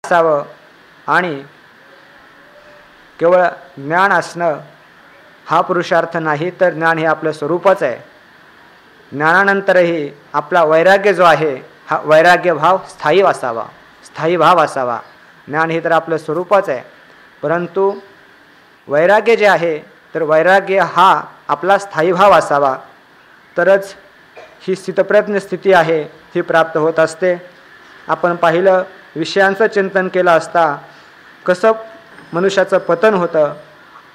असावं आणि केवळ ज्ञान असणं हा पुरुषार्थ नाही, तर ज्ञान हे आपलं स्वरूपच आहे. ज्ञानानंतरही आपला वैराग्य जो आहे हा वैराग्य भाव स्थायी असावा, स्थायी भाव असावा. ज्ञान हे तर आपलं स्वरूपच आहे, परंतु वैराग्य जे आहे तर वैराग्य हा आपला स्थायी भाव असावा, तरच ही स्थितप्रज्ञ स्थिती आहे ही प्राप्त होत असते. आपण पाहिलं विषयांचं चिंतन केलं असता कसं मनुष्याचं पतन होतं.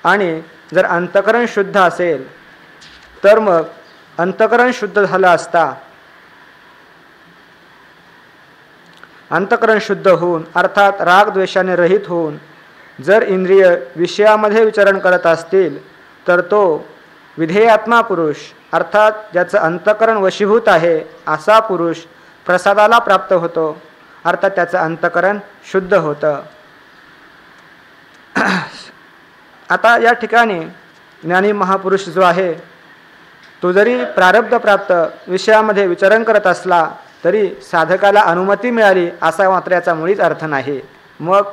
आणि जर अंतःकरण शुद्ध असेल तर मग अंतःकरण शुद्ध झालं असता, अंतःकरण शुद्ध होऊन अर्थात राग द्वेषाने रहित होऊन जर इंद्रिय विषयामध्ये विचरण करत असतील तर तो विधेयात्मा पुरुष अर्थात ज्याचं अंतःकरण वशीभूत आहे असा पुरुष प्रसादाला प्राप्त होतो, अर्थात त्याचं अंतःकरण शुद्ध होतं. आता या ठिकाणी ज्ञानी महापुरुष जो आहे तो जरी प्रारब्ध प्राप्त विषयामध्ये विचरण करत असला तरी साधकाला अनुमती मिळाली असा मात्र याचा मुळीच अर्थ नाही. मग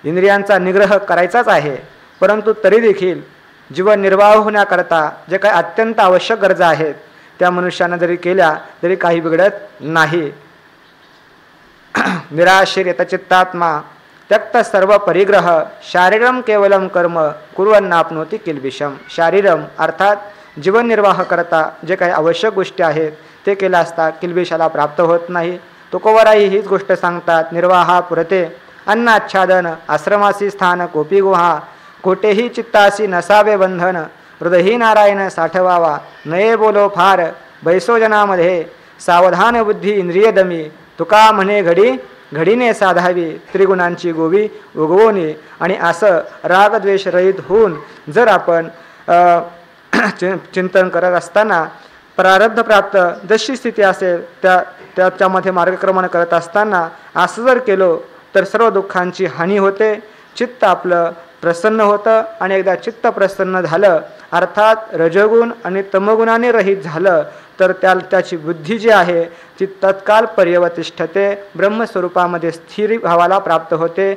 इंद्रियांचा निग्रह करायचाच आहे, परंतु तरी देखील जीवन निर्वाह होण्याकरता जे काही अत्यंत आवश्यक गरजा आहेत त्या मनुष्यानं जरी केल्या तरी काही बिघडत नाही. निराशीर यतचित्तात्मा त्यक्त सर्व परिग्रह शारीरम केवलम कर्म कुर्वन्नाप्नोति किल्बिषम. शारीरम अर्थात जीवन निर्वाह करता जे काही आवश्यक गोष्टी आहेत ते केल्या असता किल्बिषाला प्राप्त होत नाही. तुकोवराही हीच गोष्ट सांगतात. निर्वाहा पुरते अन्नाच्छादन आश्रमासी स्थान कोपी गुहा कोठेही चित्तासी नसावे बंधन हृदयही नारायण साठवावा नये बोलो फार बैसोजनामध्ये सावधान बुद्धी इंद्रिय दमी तुका म्हणे घडी घडीने साधावी त्रिगुणांची गोवी उगवणे. आणि असं रागद्वेष रहित होऊन जर आपण चिंतन करत असताना प्रारब्ध प्राप्त जशी स्थिती असेल त्याच्यामध्ये मार्गक्रमण करत असताना असं जर केलो तर सर्व दुःखांची हानी होते, चित्त आपलं प्रसन्न होतं. आणि एकदा चित्त प्रसन्न झालं अर्थात रजगुण आणि तमगुणाने रहित झालं तर त्याची बुद्धी जी आहे ती तत्काल पर्यवतिष्ठते, ब्रह्मस्वरूपामध्ये स्थिर भावाला प्राप्त होते.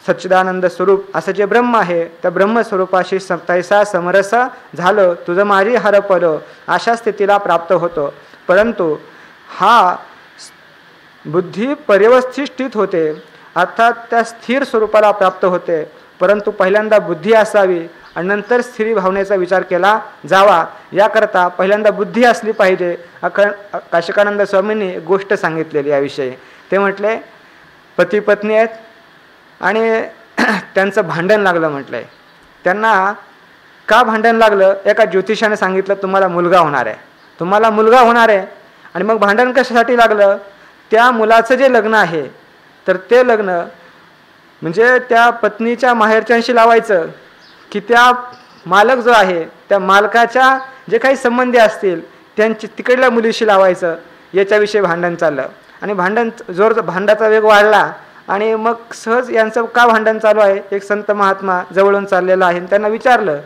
सच्चिदानंद स्वरूप असं जे ब्रह्म आहे त्या ब्रह्मस्वरूपाशी तैसा समरस झालं तुझं माझी हरपलो अशा स्थितीला प्राप्त होतो. परंतु हा बुद्धी पर्यवस्थित होते अर्थात त्या स्थिर स्वरूपाला प्राप्त होते, परंतु पहिल्यांदा बुद्धी असावी आणि नंतर स्थिर भावनेचा विचार केला जावा. याकरता पहिल्यांदा बुद्धी असली पाहिजे. काशिकानंद स्वामींनी गोष्ट सांगितलेली याविषयी. ते म्हटले पती पत्नी आहेत आणि त्यांचं भांडण लागलं. म्हटलंय त्यांना का भांडण लागलं, एका ज्योतिषाने सांगितलं तुम्हाला मुलगा होणार आहे, तुम्हाला मुलगा होणार आहे. आणि मग भांडण कशासाठी लागलं, त्या मुलाचं जे लग्न आहे तर ते लग्न म्हणजे त्या पत्नीच्या माहेरच्यांशी लावायचं की त्या मालक जो आहे त्या मालकाच्या जे काही संबंधी असतील त्यांची तिकडल्या मुलीशी लावायचं, याच्याविषयी भांडण चाललं. आणि भांडाचा वेग वाढला आणि मग सहज यांचं का भांडण चालू आहे. एक संत महात्मा जवळून चाललेला आहे, त्यांना विचारलं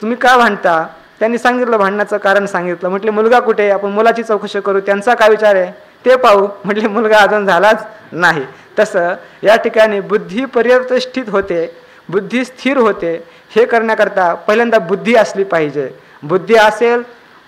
तुम्ही का भांडता. त्यांनी सांगितलं भांडणाचं कारण सांगितलं. म्हटले मुलगा कुठे, आपण मुलाची चौकशी करू, त्यांचा काय विचार आहे ते पाहू. म्हटले मुलगा अजून झालाच नाही. तसं या ठिकाणी बुद्धी परिप्रतिष्ठित होते, बुद्धी स्थिर होते. हे करण्याकरता पहिल्यांदा बुद्धी असली पाहिजे. बुद्धी असेल,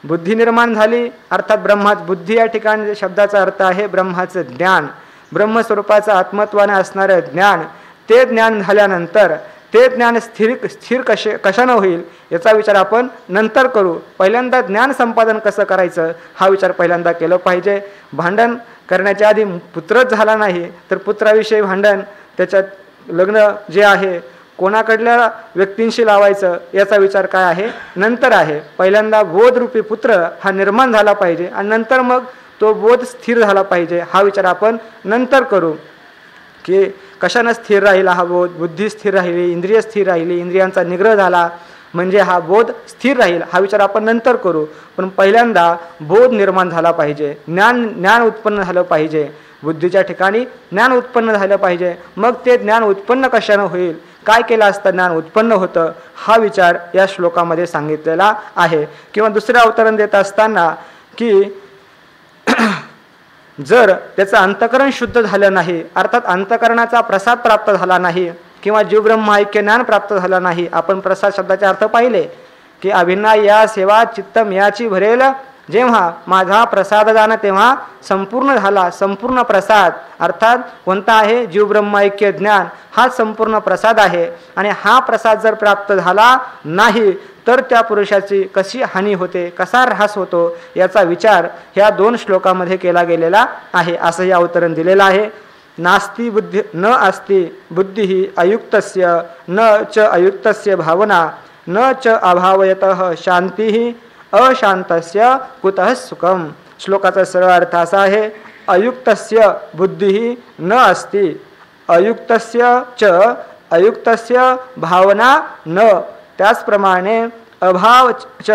बुद्धी निर्माण झाली अर्थात ब्रह्माच. बुद्धी या ठिकाणी शब्दाचा अर्थ आहे ब्रह्माचं ज्ञान, ब्रह्मस्वरूपाचं आत्मत्वाने असणारं ज्ञान. ते ज्ञान झाल्यानंतर ते ज्ञान स्थिर कशानं होईल याचा विचार आपण नंतर करू. पहिल्यांदा ज्ञान संपादन कसं करायचं हा विचार पहिल्यांदा केलं पाहिजे. भांडण करण्याच्या आधी पुत्रच झाला नाही तर पुत्राविषयी भांडण, त्याच्यात लग्न जे आहे कोणाकडल्या व्यक्तींशी लावायचं याचा विचार काय आहे नंतर आहे. पहिल्यांदा बोधरूपी पुत्र हा निर्माण झाला पाहिजे आणि नंतर मग तो बोध स्थिर झाला पाहिजे. हा विचार आपण नंतर करू की कशानं स्थिर राहिला हा बोध. बुद्धी स्थिर राहिली, इंद्रिय स्थिर राहिली, इंद्रियांचा निग्रह झाला म्हणजे हा बोध स्थिर राहील. हा विचार आपण नंतर करू. पण पहिल्यांदा बोध निर्माण झाला पाहिजे, ज्ञान उत्पन्न झालं पाहिजे. बुद्धीच्या ठिकाणी ज्ञान उत्पन्न झालं पाहिजे. मग ते ज्ञान उत्पन्न कशानं होईल, काय केलं असतं ज्ञान उत्पन्न होतं, हा विचार या श्लोकामध्ये सांगितलेला आहे. किंवा दुसरं अवतरण देत असताना की जर त्याचं अंतकरण शुद्ध झालं नाही, अर्थात अंतकरणाचा प्रसाद प्राप्त झाला नाही किंवा जीवब्रह्म ऐक्य ज्ञान प्राप्त झालं नाही. आपण प्रसाद शब्दाचे अर्थ पाहिले की अभिन्ना या सेवा चित्तम याची भरेल, जेव्हा माझा प्रसाद दान तेव्हा संपूर्ण झाला. संपूर्ण प्रसाद अर्थात कोणता आहे? जीवब्रह्म ऐक्य ज्ञान हा संपूर्ण प्रसाद आहे. आणि हा प्रसाद जर प्राप्त झाला नाही तर त्या पुरुषाची कशी हानी होते, कसा ऱ्हास होतो, याचा विचार ह्या 2 श्लोकामध्ये केला गेलेला आहे. असं हे अवतरण दिलेलं आहे. नास्ति बुद्धी न अस्ति बुद्धी ही अयुक्तस्य न च अयुक्तस्य भावना न च अभावयतः शांती अशांतस्य कुतः सुखम. श्लोकाचा सरळ अर्थ असा आहे, अयुक्तस्य बुद्धी न अस्ति अयुक्तस्य च अयुक्तस्य भावना न, त्याचप्रमाणे अभाव च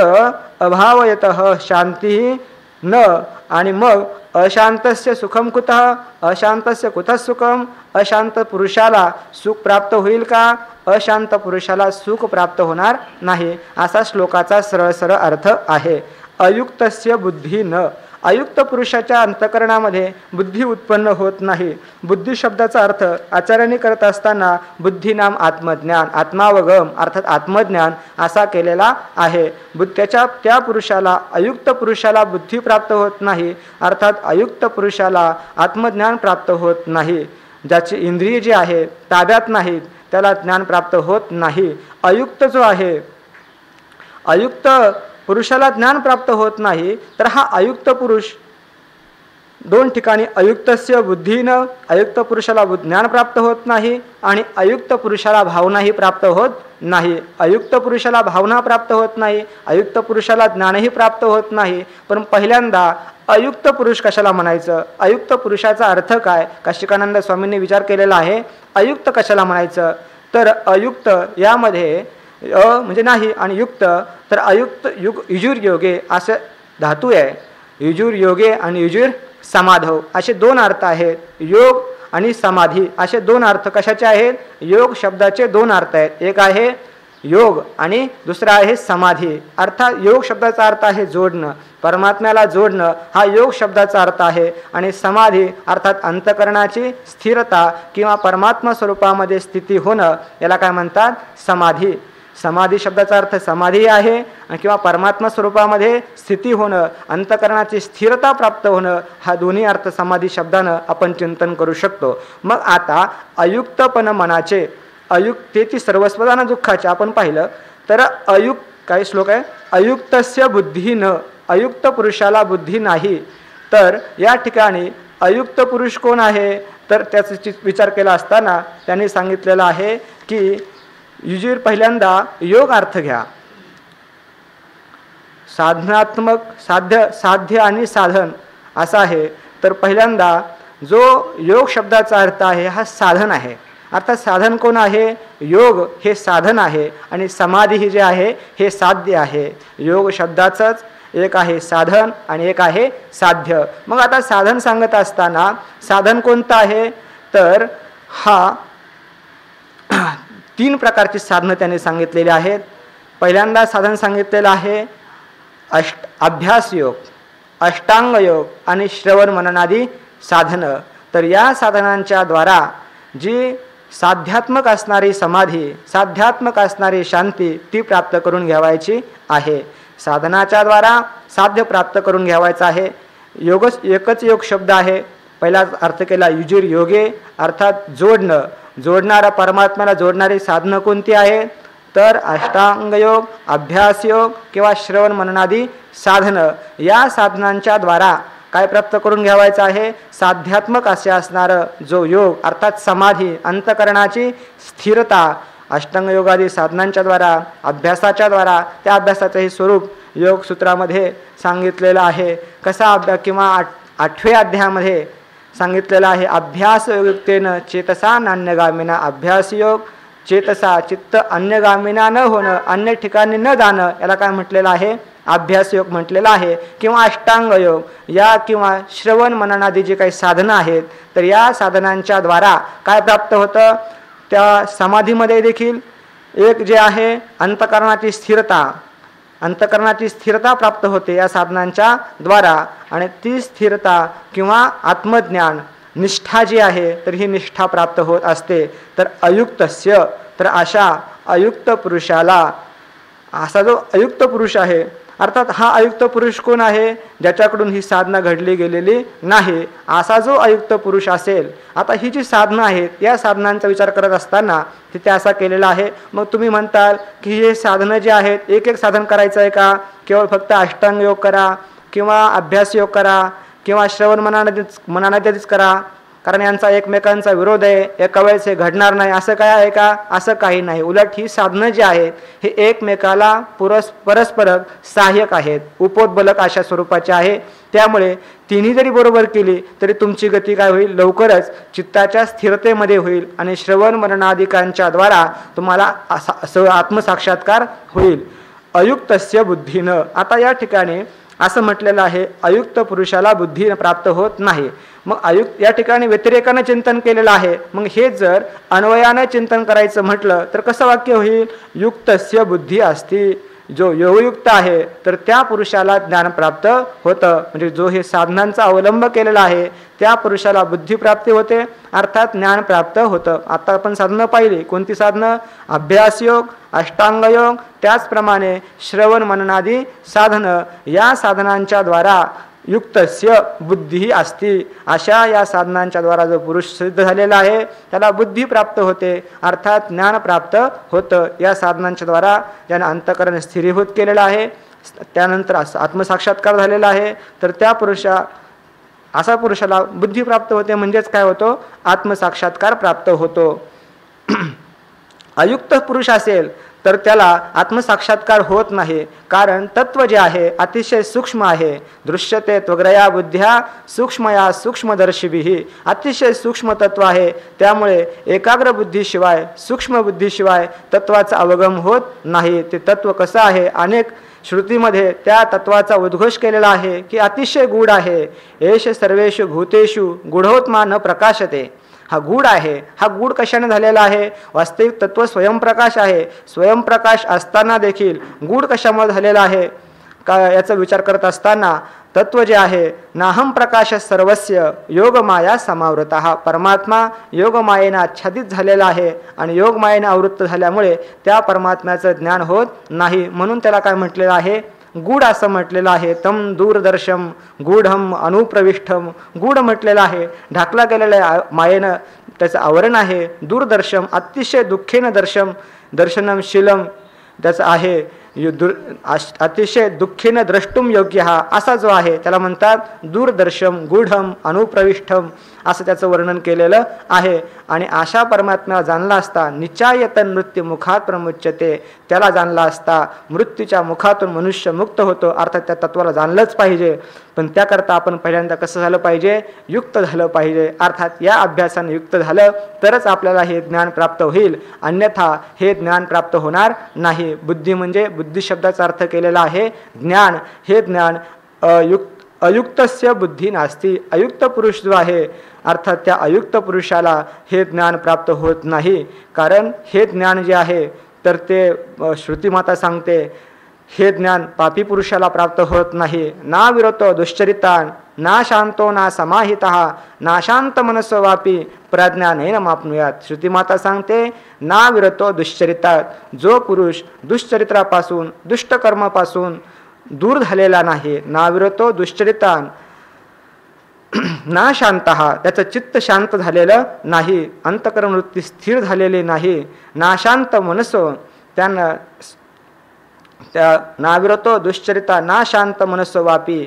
अभावयतः शांती न, आणि मग अशांतस्य सुखम कुतः, अशांतस्य कुतः सुखम, अशांत पुरुषाला सुख प्राप्त होईल का? अशांत पुरुषाला सुख प्राप्त होणार नाही, असा श्लोकाचा सरळ सरळ अर्थ आहे. अयुक्तस्य बुद्धी न, अयुक्त पुरुषाच्या अंतकरणामध्ये बुद्धी उत्पन्न होत नाही. बुद्धी शब्दाचा अर्थ आचार्यांनी करत असताना बुद्धी नाम आत्मज्ञान, आत्मावगम अर्थात आत्मज्ञान असा केलेला आहे. त्या पुरुषाला अयुक्त पुरुषाला बुद्धी प्राप्त होत नाही, अर्थात अयुक्त पुरुषाला आत्मज्ञान प्राप्त होत नाही. ज्याची इंद्रिय जी आहे ताब्यात नाहीत त्याला ज्ञान प्राप्त होत नाही. अयुक्त जो आहे, अयुक्त पुरुषाला ज्ञान प्राप्त होत नाही, तर हा अयुक्त पुरुष 2 ठिकाणी अयुक्तस्य बुद्धीनं, अयुक्त पुरुषाला ज्ञान प्राप्त होत नाही आणि अयुक्त पुरुषाला भावनाही प्राप्त होत नाही. अयुक्त पुरुषाला भावना प्राप्त होत नाही, अयुक्त पुरुषाला ज्ञानही प्राप्त होत नाही. पण पहिल्यांदा अयुक्त पुरुष कशाला म्हणायचं, अयुक्त पुरुषाचा अर्थ काय, काशिकानंद स्वामींनी विचार केलेला आहे. अयुक्त कशाला म्हणायचं, तर अयुक्त यामध्ये म्हणजे नाही आणि युक्त, तर अयुक्त युजुर योगे असे धातू आहे. युजुर योगे आणि युजुर समाधव असे 2 अर्थ आहेत. योग आणि समाधी असे 2 अर्थ कशाचे आहेत? योग शब्दाचे 2 अर्थ आहेत. एक आहे योग आणि दुसरा आहे समाधी. अर्थात योग शब्दाचा अर्थ आहे जोडणं, परमात्म्याला जोडणं हा योग शब्दाचा अर्थ आहे. आणि समाधी अर्थात अंतकरणाची स्थिरता किंवा परमात्मा स्वरूपामध्ये स्थिती होणं, याला काय म्हणतात? समाधी. समाधी शब्दाचा अर्थ समाधी आहे किंवा परमात्मा स्वरूपामध्ये स्थिती होणं, अंतकरणाची स्थिरता प्राप्त होणं, हा दोन्ही अर्थ समाधी शब्दानं आपण चिंतन करू शकतो. मग आता अयुक्तपण मनाचे, अयुक्तेची सर्वस्वदान दुःखाचे आपण पाहिलं तर काही श्लोक आहे, अयुक्तस्य बुद्धी न, अयुक्त पुरुषाला बुद्धी नाही. तर या ठिकाणी अयुक्त पुरुष कोण आहे, तर त्याचा विचार केला असताना त्यांनी सांगितलेलं आहे की युजीर पहिल्यांदा योग अर्थ घ्या. साधनात्मक साध्य आणि साधन असा आहे. तर पहिल्यांदा जो योग शब्दाचा अर्थ आहे हा साधन आहे. अर्थात साधन कोण आहे? योग हे साधन आहे आणि समाधी ही जे आहे हे साध्य आहे. योग शब्दाचंच एक आहे साधन आणि एक आहे साध्य. मग आता साधन सांगत असताना साधन कोणतं आहे, तर हा 3 प्रकारची साधनं त्यांनी सांगितलेली आहेत. पहिल्यांदा साधन सांगितलेलं आहे अभ्यास योग, अष्टांग योग आणि श्रवण मननादी साधनं. तर या साधनांच्या द्वारा जी साध्यात्मक असणारी समाधी, साध्यात्मक असणारी शांती ती प्राप्त करून घ्यावायची आहे. साधनाच्या द्वारा साध्य प्राप्त करून घ्यावायचं आहे. एकच योग शब्द आहे. पहिला अर्थ केला युजीर योगे अर्थात जोडणं, जोडणारा परमात्म्याला जोडणारी साधनं कोणती आहे, तर अष्टांग योग, अभ्यास योग किंवा श्रवण मननादी साधनं. या साधनांच्या द्वारा काय प्राप्त करून घ्यावायचं आहे, साध्यात्मक असे असणारं जो योग अर्थात समाधी, अंतकरणाची स्थिरता. अष्टांग योगादी साधनांच्या द्वारा, अभ्यासाच्या द्वारा, त्या अभ्यासाचंही स्वरूप योग सूत्रामध्ये सांगितलेलं आहे. कसा अभ्यास किंवा 8व्या अध्यायामध्ये सांगितलेलं आहे, अभ्यास युक्तेनं चेतसा नान्यगामिना. अभ्यास योग चेतसा चित्त अन्यगामिना न होणं, अन्य ठिकाणी न जाणं, याला काय म्हटलेलं आहे, अभ्यास योग म्हटलेला आहे. किंवा अष्टांग योग या किंवा श्रवण मननादी जे काही साधनं आहेत, तर या साधनांच्या द्वारा काय प्राप्त होतं, त्या समाधीमध्ये देखील एक जे आहे अंतकरणाची स्थिरता, अंतकरणाची स्थिरता प्राप्त होते या साधनांच्या द्वारा. आणि ती स्थिरता किंवा आत्मज्ञान निष्ठा जी आहे तर ही निष्ठा प्राप्त होत असते. तर अयुक्तस्य, तर अशा अयुक्त पुरुषाला, असा जो अयुक्त पुरुष आहे, अर्थात हा अयुक्त पुरुष कोण आहे? ज्याच्याकडून ही साधना घडली गेलेली नाही, असा जो अयुक्त पुरुष असेल. आता ही जी साधनं आहेत या साधनांचा विचार करत असताना तिथे असा केलेला आहे. मग तुम्ही म्हणताल की हे साधनं जे आहेत एक एक साधन करायचं आहे का? केवळ फक्त अष्टांग योग करा किंवा अभ्यास योग करा किंवा श्रवण मनानेच करा, कारण यांचा एकमेकांचा विरोध आहे, एका वेळेस हे घडणार नाही, असं काय आहे का? असं काही नाही. उलट ही साधनं जी आहेत हे एकमेकाला परस्पर सहाय्यक आहेत, उपोद्बलक अशा स्वरूपाचे आहे. त्यामुळे तिन्ही जरी बरोबर केली तरी तुमची गती काय होईल? लवकरच चित्ताच्या स्थिरतेमध्ये होईल आणि श्रवण मननादिकांच्या द्वारा तुम्हाला आत्मसाक्षात्कार होईल. अयुक्तस्य बुद्धीनं, आता या ठिकाणी असं म्हटलेलं आहे अयुक्त पुरुषाला बुद्धी प्राप्त होत नाही. मग अयुक्त या ठिकाणी व्यतिरेकानं चिंतन केलेलं आहे. मग हे जर अन्वयानं चिंतन करायचं म्हटलं तर कसं वाक्य होईल? युक्तस्य बुद्धी असती, जो योगयुक्त आहे तर त्या पुरुषाला ज्ञान प्राप्त होतं. म्हणजे जो हे साधनांचा अवलंब केलेला आहे त्या पुरुषाला बुद्धिप्राप्ती होते, अर्थात ज्ञान प्राप्त होतं. आता आपण साधनं पाहिली. कोणती साधनं? अभ्यासयोग, अष्टांगयोग, त्याचप्रमाणे श्रवण मननादी साधनं. या साधनांच्या द्वारा युक्तस्य बुद्धी असती, अशा या साधनांच्या द्वारा जो पुरुष सिद्ध झालेला आहे त्याला बुद्धी प्राप्त होते, अर्थात ज्ञान प्राप्त होतं. या साधनांच्या द्वारा ज्याने अंतःकरण स्थिरीभूत केलेलं आहे, त्यानंतर आत्मसाक्षात्कार झालेला आहे, तर त्या असा पुरुषाला बुद्धी प्राप्त होते. म्हणजेच काय होतो? आत्मसाक्षात्कार प्राप्त होतो. अयुक्त पुरुष असेल तर त्याला आत्मसाक्षात्कार होत नाही, कारण तत्व जे आहे अतिशय सूक्ष्म आहे. दृश्यते त्वग्रया बुद्ध्या सूक्ष्मया सूक्ष्मदर्शिभिः, अतिशय सूक्ष्म तत्व आहे. त्यामुळे एकाग्र बुद्धीशिवाय, सूक्ष्म बुद्धीशिवाय तत्वाचा अवगम होत नाही. ते तत्व कसं आहे? अनेक श्रुतीमध्ये त्या तत्वाचा उद्घोष केलेला आहे की अतिशय गूढ आहे. एष सर्वेषु भूतेषु गूढोत्मा न प्रकाशते. हा गूढ आहे. हा गूढ कशाने झालेला आहे? वास्तविक तत्व स्वयंप्रकाश आहे. स्वयंप्रकाश असताना देखील गूढ कशामुळे झालेला आहे का याचा विचार करत असताना तत्व जे आहे नाहम प्रकाश सर्वस्य योगमाया समावृतः, परमात्मा योगमायेने आच्छादित झालेला आहे आणि योगमायेने आवृत्त झाल्यामुळे त्या परमात्म्याचं ज्ञान होत नाही. म्हणून त्याला काय म्हटलेलं आहे? गूढ असं म्हटलेलं आहे. तम दूरदर्शम गूढम अनुप्रविष्टम, गूढ म्हटलेलं आहे. ढाकला गेलेल्या मायेनं त्याचं आवरण आहे. दूरदर्शम अतिशय दुःखेनं दर्शनम शीलम त्याचं आहे. अतिशय दुःखेनं द्रष्टुम योग्य हा असा जो आहे त्याला म्हणतात दूरदर्शम गूढम अनुप्रविष्टम असं त्याचं वर्णन केलेलं आहे. आणि अशा परमात्म्याला जाणला असता निचायतन मृत्यू मुखात प्रमुच्यते, त्याला जाणला असता मृत्यूच्या मुखातून मनुष्य मुक्त होतो. अर्थात त्या तत्वाला जाणलंच पाहिजे, पण त्याकरता आपण पहिल्यांदा कसं झालं पाहिजे? युक्त झालं पाहिजे. अर्थात या अभ्यासाने युक्त झालं तरच आपल्याला हे ज्ञान प्राप्त होईल, अन्यथा हे ज्ञान प्राप्त होणार नाही. बुद्धी म्हणजे बुद्धी शब्दाचा अर्थ केलेला आहे ज्ञान. हे ज्ञान अयुक्तस्य बुद्धी नास्ती, अयुक्त पुरुष जो आहे अर्थात त्या अयुक्त पुरुषाला हे ज्ञान प्राप्त होत नाही. कारण हे ज्ञान जे आहे तर ते श्रुतीमाता सांगते हे ज्ञान पापी पुरुषाला प्राप्त होत नाही. ना विरतो दुश्चरितान ना शांतो ना समाहितः ना शांत मनसो वापी प्रज्ञानेन मापनुयात. श्रुतीमाता सांगते ना विरतो दुश्चरितात, जो पुरुष दुश्चरित्रापासून दुष्टकर्मापासून दूर झालेला नाही. ना विरतो दुश्चरितान ना शांतः, त्याचं चित्त शांत झालेलं नाही, अंतःकरण वृत्ती स्थिर झालेली नाही. ना शांत मनसो, त्यांना त्या नाविरतो दुश्चरिता ना शांत मनस्व वापी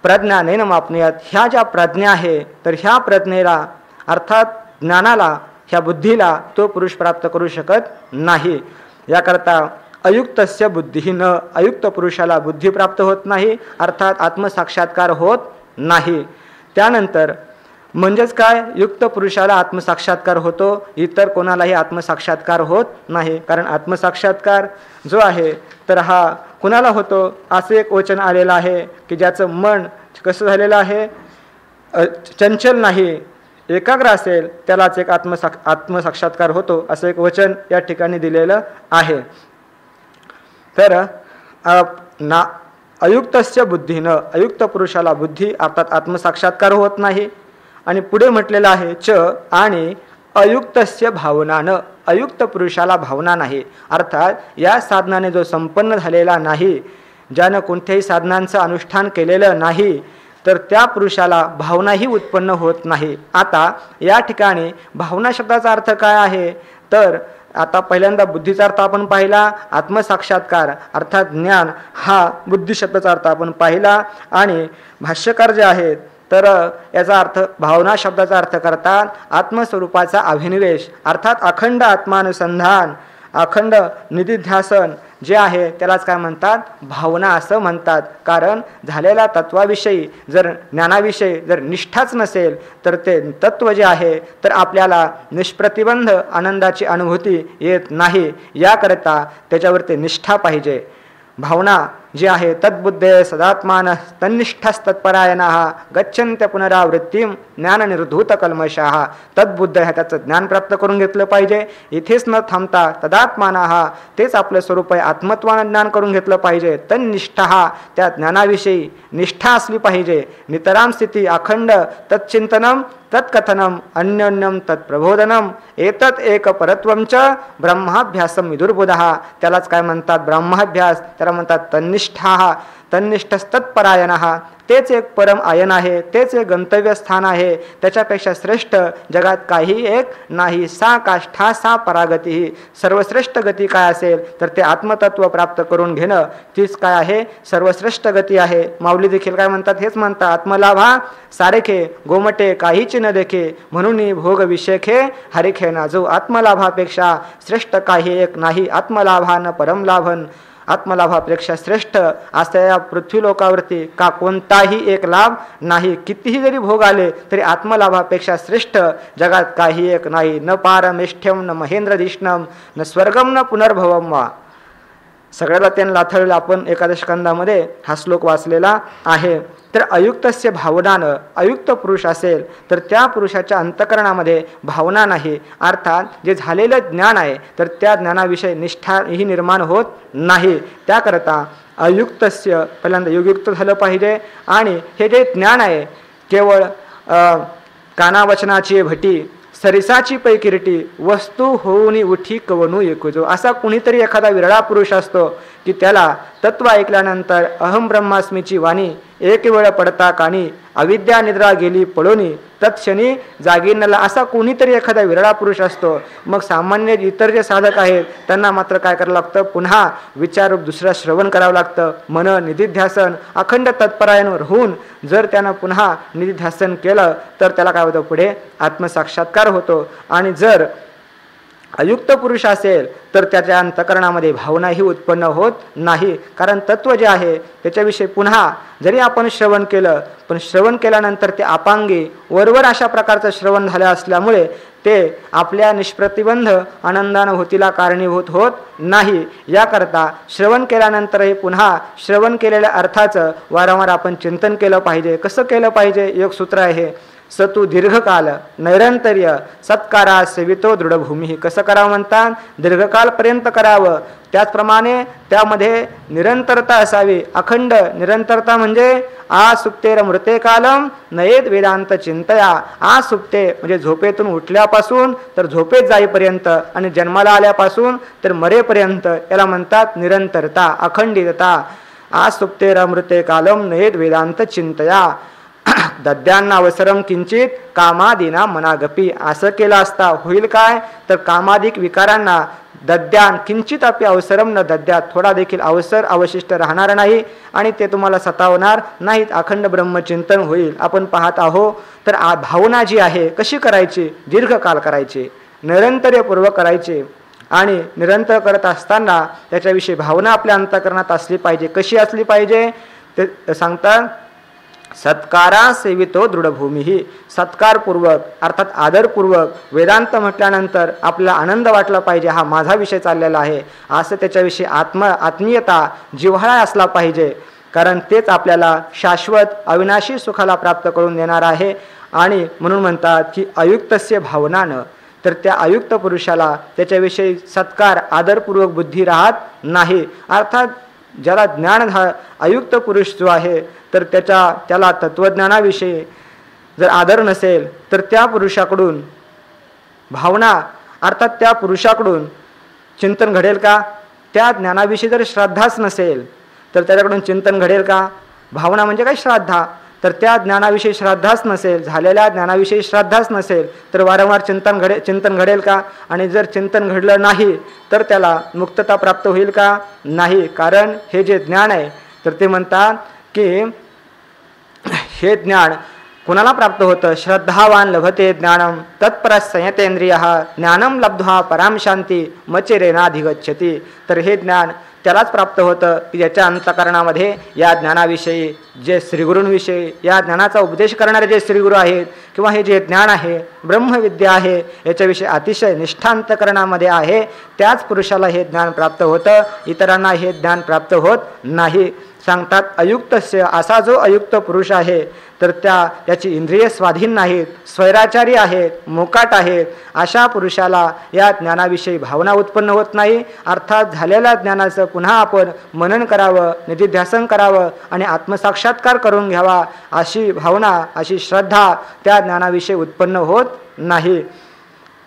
प्रज्ञानेन मापनुयात. ह्या ज्या प्रज्ञा आहे तर ह्या प्रज्ञेला अर्थात ज्ञानाला, ह्या बुद्धीला तो पुरुष प्राप्त करू शकत नाही. याकरता अयुक्तस्य बुद्धी न, अयुक्त पुरुषाला बुद्धी प्राप्त होत नाही, अर्थात आत्मसाक्षात्कार होत नाही. त्यानंतर म्हणजेच काय? युक्त पुरुषाला आत्मसाक्षात्कार होतो, इतर कोणालाही आत्मसाक्षात्कार होत नाही. कारण आत्मसाक्षात्कार जो आहे तर हा कुणाला होतो? असं एक वचन आलेलं आहे की ज्याचं मन कसं झालेलं आहे? चंचल नाही, एकाग्र असेल त्यालाच एक आत्मसाक्षात्कार होतो, असं एक वचन या ठिकाणी दिलेलं आहे. तर अयुक्तस्य बुद्धीनं, अयुक्त पुरुषाला बुद्धी अर्थात आत्मसाक्षात्कार होत नाही. आणि पुढे म्हटलेलं आहे च आणि अयुक्तस्य भावनानं, अयुक्त पुरुषाला भावना नाही. अर्थात या साधनाने जो संपन्न झालेला नाही, ज्यानं कोणत्याही साधनांचं अनुष्ठान केलेलं नाही, तर त्या पुरुषाला भावनाही उत्पन्न होत नाही. आता या ठिकाणी भावना शब्दाचा अर्थ काय आहे, तर आता पहिल्यांदा बुद्धीचा अर्थ आपण पाहिला, आत्मसाक्षात्कार अर्थात ज्ञान हा बुद्धी शब्दाचा अर्थ आपण पाहिला. आणि भाष्यकार जे आहेत तर याचा अर्थ भावना शब्दाचा अर्थ करतात आत्मस्वरूपाचा अभिनिवेश अर्थात अखंड आत्मानुसंधान, अखंड निधिध्यासन जे आहे त्यालाच काय म्हणतात, भावना असं म्हणतात. कारण झालेल्या तत्वाविषयी जर ज्ञानाविषयी जर निष्ठाच नसेल तर ते तत्व जे आहे तर आपल्याला निष्प्रतिबंध आनंदाची अनुभूती येत नाही. याकरता त्याच्यावरती निष्ठा पाहिजे. भावना जी आहे तद्बुद्धे सदात्मान तन्निष्ठस्तत्परायणः गच्छन्त्य पुनरावृत्तीम ज्ञाननिर्धूत कल्मषाः. तद्बुद्ध ह्या त्याचं ज्ञान प्राप्त करून घेतलं पाहिजे. इथेच न थांबता तदात्मानः तेच आपलं स्वरूप आहे आत्मत्वानं ज्ञान करून घेतलं पाहिजे. तन्निष्ठः त्या ज्ञानाविषयी निष्ठा असली पाहिजे. नितराम स्थिती अखंड तच्चिंतनम तत्कथनम अन्योन्यम तत्प्रबोधनम एतत् एक परत्वंच ब्रह्माभ्यासम विदुर्बुधः. त्यालाच काय म्हणतात ब्रह्माभ्यास, त्याला म्हणतात तन्निष्ठा. तन्निष्ठस्तत्परायणः तेच एक परम आयन आहे, तेच एक गंतव्यस्थान आहे. त्याच्यापेक्षा श्रेष्ठ जगात काही एक नाही. सा काष्ठा सा परागती. सर्वश्रेष्ठ गती काय असेल तर ते आत्मतत्व प्राप्त करून घेणं तीच काय आहे, सर्वश्रेष्ठ गती आहे. माऊली देखील काय म्हणतात, हेच म्हणतात आत्मलाभा सारेखे गोमटे काहीच न देखे म्हणून भोग विषेखे हरिखे ना. जो आत्मलाभापेक्षा श्रेष्ठ काही एक नाही. आत्मलाभान परमलाभन, आत्मलाभापेक्षा श्रेष्ठ असा या पृथ्वी लोकावरती का कोणताही एक लाभ नाही. कितीही जरी भोग आले तरी आत्मलाभापेक्षा श्रेष्ठ जगात काही एक नाही. न पारमेष्ठ्यम न महेंद्रधिष्णम न स्वर्गम न पुनर्भवम वा. सगळ्याला त्यांना लाथळलेला आपण एकादश स्कंदामध्ये हा श्लोक वाचलेला आहे. तर अयुक्तस्य भावनानं, अयुक्त पुरुष असेल तर त्या पुरुषाच्या अंतकरणामध्ये भावना नाही. अर्थात जे झालेलं ज्ञान आहे तर त्या ज्ञानाविषयी निष्ठा ही निर्माण होत नाही. त्याकरता अयुक्तस्य पहिल्यांदा योगयुक्त झालं पाहिजे. आणि हे जे ज्ञान आहे केवळ कानावचनाची भटी सरिसाची पै किरीटी वस्तू होऊनी उठी कवनू एकूजो. असा कुणीतरी एखादा विरळा पुरुष असतो की त्याला तत्व ऐकल्यानंतर अहम ब्रह्मास्मीची वाणी एक वेळ पडता कानी अविद्या निद्रा गेली पळोनी तत्क्षणी जागी नला. असा कोणीतरी एखादा विरळा पुरुष असतो. मग सामान्य इतर जे साधक आहेत त्यांना मात्र काय करावं लागतं, पुन्हा विचार दुसरं श्रवण करावं लागतं. मन निधिध्यासन अखंड तत्परायणवर होऊन जर त्यानं पुन्हा निधिध्यासन केलं तर त्याला काय होतं, पुढे आत्मसाक्षात्कार होतो. आणि जर अयुक्त पुरुष असेल तर त्याच्या अंतकरणामध्ये भावनाही उत्पन्न होत नाही. कारण तत्व जे आहे त्याच्याविषयी पुन्हा जरी आपण श्रवण केलं पण श्रवण केल्यानंतर ते अपांगी वरवर अशा प्रकारचं श्रवण झालं असल्यामुळे ते आपल्या निष्प्रतिबंध आनंदानुभूतीला कारणीभूत होत नाही. याकरता श्रवण केल्यानंतरही पुन्हा श्रवण केलेल्या अर्थाचं वारंवार आपण चिंतन केलं पाहिजे. कसं केलं पाहिजे, एक सूत्र आहे, सतू दीर्घकाल नैरंतर्य सत्कारा सेवितो दृढभूमी. कसं करावं म्हणतात, दीर्घकालपर्यंत करावं. त्याचप्रमाणे त्यामध्ये निरंतरता असावी. अखंड निरंतरता म्हणजे आ सुप्तेर मृते कालम नयेत वेदांत चिंतया. आ सुप्ते म्हणजे झोपेतून उठल्यापासून तर झोपेत जाईपर्यंत आणि जन्माला आल्यापासून तर मरेपर्यंत याला म्हणतात निरंतरता, अखंडितता. आ सुप्तेर मृते कालम नयेत वेदांत चिंतया. दद्यांना अवसरम किंचित कामादीना मनागपी. असं केलं असता होईल काय, तर कामाधिक विकारांना दद्यान किंचित अपि अवसरम न दद्यात, थोडा देखील अवसर अवशिष्ट राहणार नाही आणि ते तुम्हाला सतावणार नाहीत. अखंड ब्रह्मचिंतन होईल. आपण पाहत आहो तर भावना जी आहे कशी करायची, दीर्घकाल करायची, निरंतरपूर्वक करायची. आणि निरंतर करत असताना त्याच्याविषयी भावना आपल्या अंतःकरणात असली पाहिजे. कशी असली पाहिजे ते सांगतात, सत्कारा सेवितो दृढभूमी. सत्कारपूर्वक अर्थात आदरपूर्वक वेदांत म्हटल्यानंतर आपल्याला आनंद वाटला पाहिजे, हा माझा विषय चाललेला आहे असं त्याच्याविषयी आत्मीयता जिव्हाळा असला पाहिजे. कारण तेच आपल्याला शाश्वत अविनाशी सुखाला प्राप्त करून देणार आहे. आणि म्हणून म्हणतात की अयुक्तस्य भावनानं, तर त्या अयुक्त पुरुषाला त्याच्याविषयी सत्कार आदरपूर्वक बुद्धी राहत नाही. अर्थात ज्याला ज्ञान अयुक्त पुरुष जो आहे तर त्याला तत्वज्ञानाविषयी जर आदर नसेल तर त्या पुरुषाकडून भावना अर्थात त्या पुरुषाकडून चिंतन घडेल का? त्या ज्ञानाविषयी जर श्रद्धाच नसेल तर त्याच्याकडून चिंतन घडेल का? भावना म्हणजे काय? श्रद्धा. तर त्या ज्ञानाविषयी श्रद्धाच नसेल, झालेल्या ज्ञानाविषयी श्रद्धाच नसेल तर वारंवार चिंतन घडेल का? आणि जर चिंतन घडलं नाही तर त्याला मुक्तता प्राप्त होईल का? नाही. कारण हे जे ज्ञान आहे तर ते म्हणतात की हे ज्ञान कुणाला प्राप्त होतं? श्रद्धावान लभते ज्ञानम तत्पर संयतेंद्रिय ज्ञानम लब्ध्वा पराम शांती मचिरेनाधिगच्छति. तर हे ज्ञान त्यालाच प्राप्त होतं की ज्याच्या अंतःकरणामध्ये या ज्ञानाविषयी जे श्रीगुरूंविषयी या ज्ञानाचा उपदेश करणारे जे श्रीगुरू आहेत किंवा हे जे ज्ञान आहे ब्रह्मविद्या आहे याच्याविषयी अतिशय निष्ठा अंतःकरणामध्ये आहे त्याच पुरुषाला हे ज्ञान प्राप्त होतं, इतरांना हे ज्ञान प्राप्त होत नाही. सांगतात अयुक्तस्य, असा जो अयुक्त पुरुष आहे तर त्याची इंद्रिय स्वाधीन नाहीत, स्वैराचारी आहेत, मोकाट आहेत, अशा पुरुषाला या ज्ञानाविषयी भावना उत्पन्न होत नाही. अर्थात झालेल्या ज्ञानाचं पुन्हा आपण मनन करावं, निधिध्यासन करावं आणि आत्मसाक्षात्कार करून घ्यावा अशी भावना, अशी श्रद्धा त्या ज्ञानाविषयी उत्पन्न होत नाही.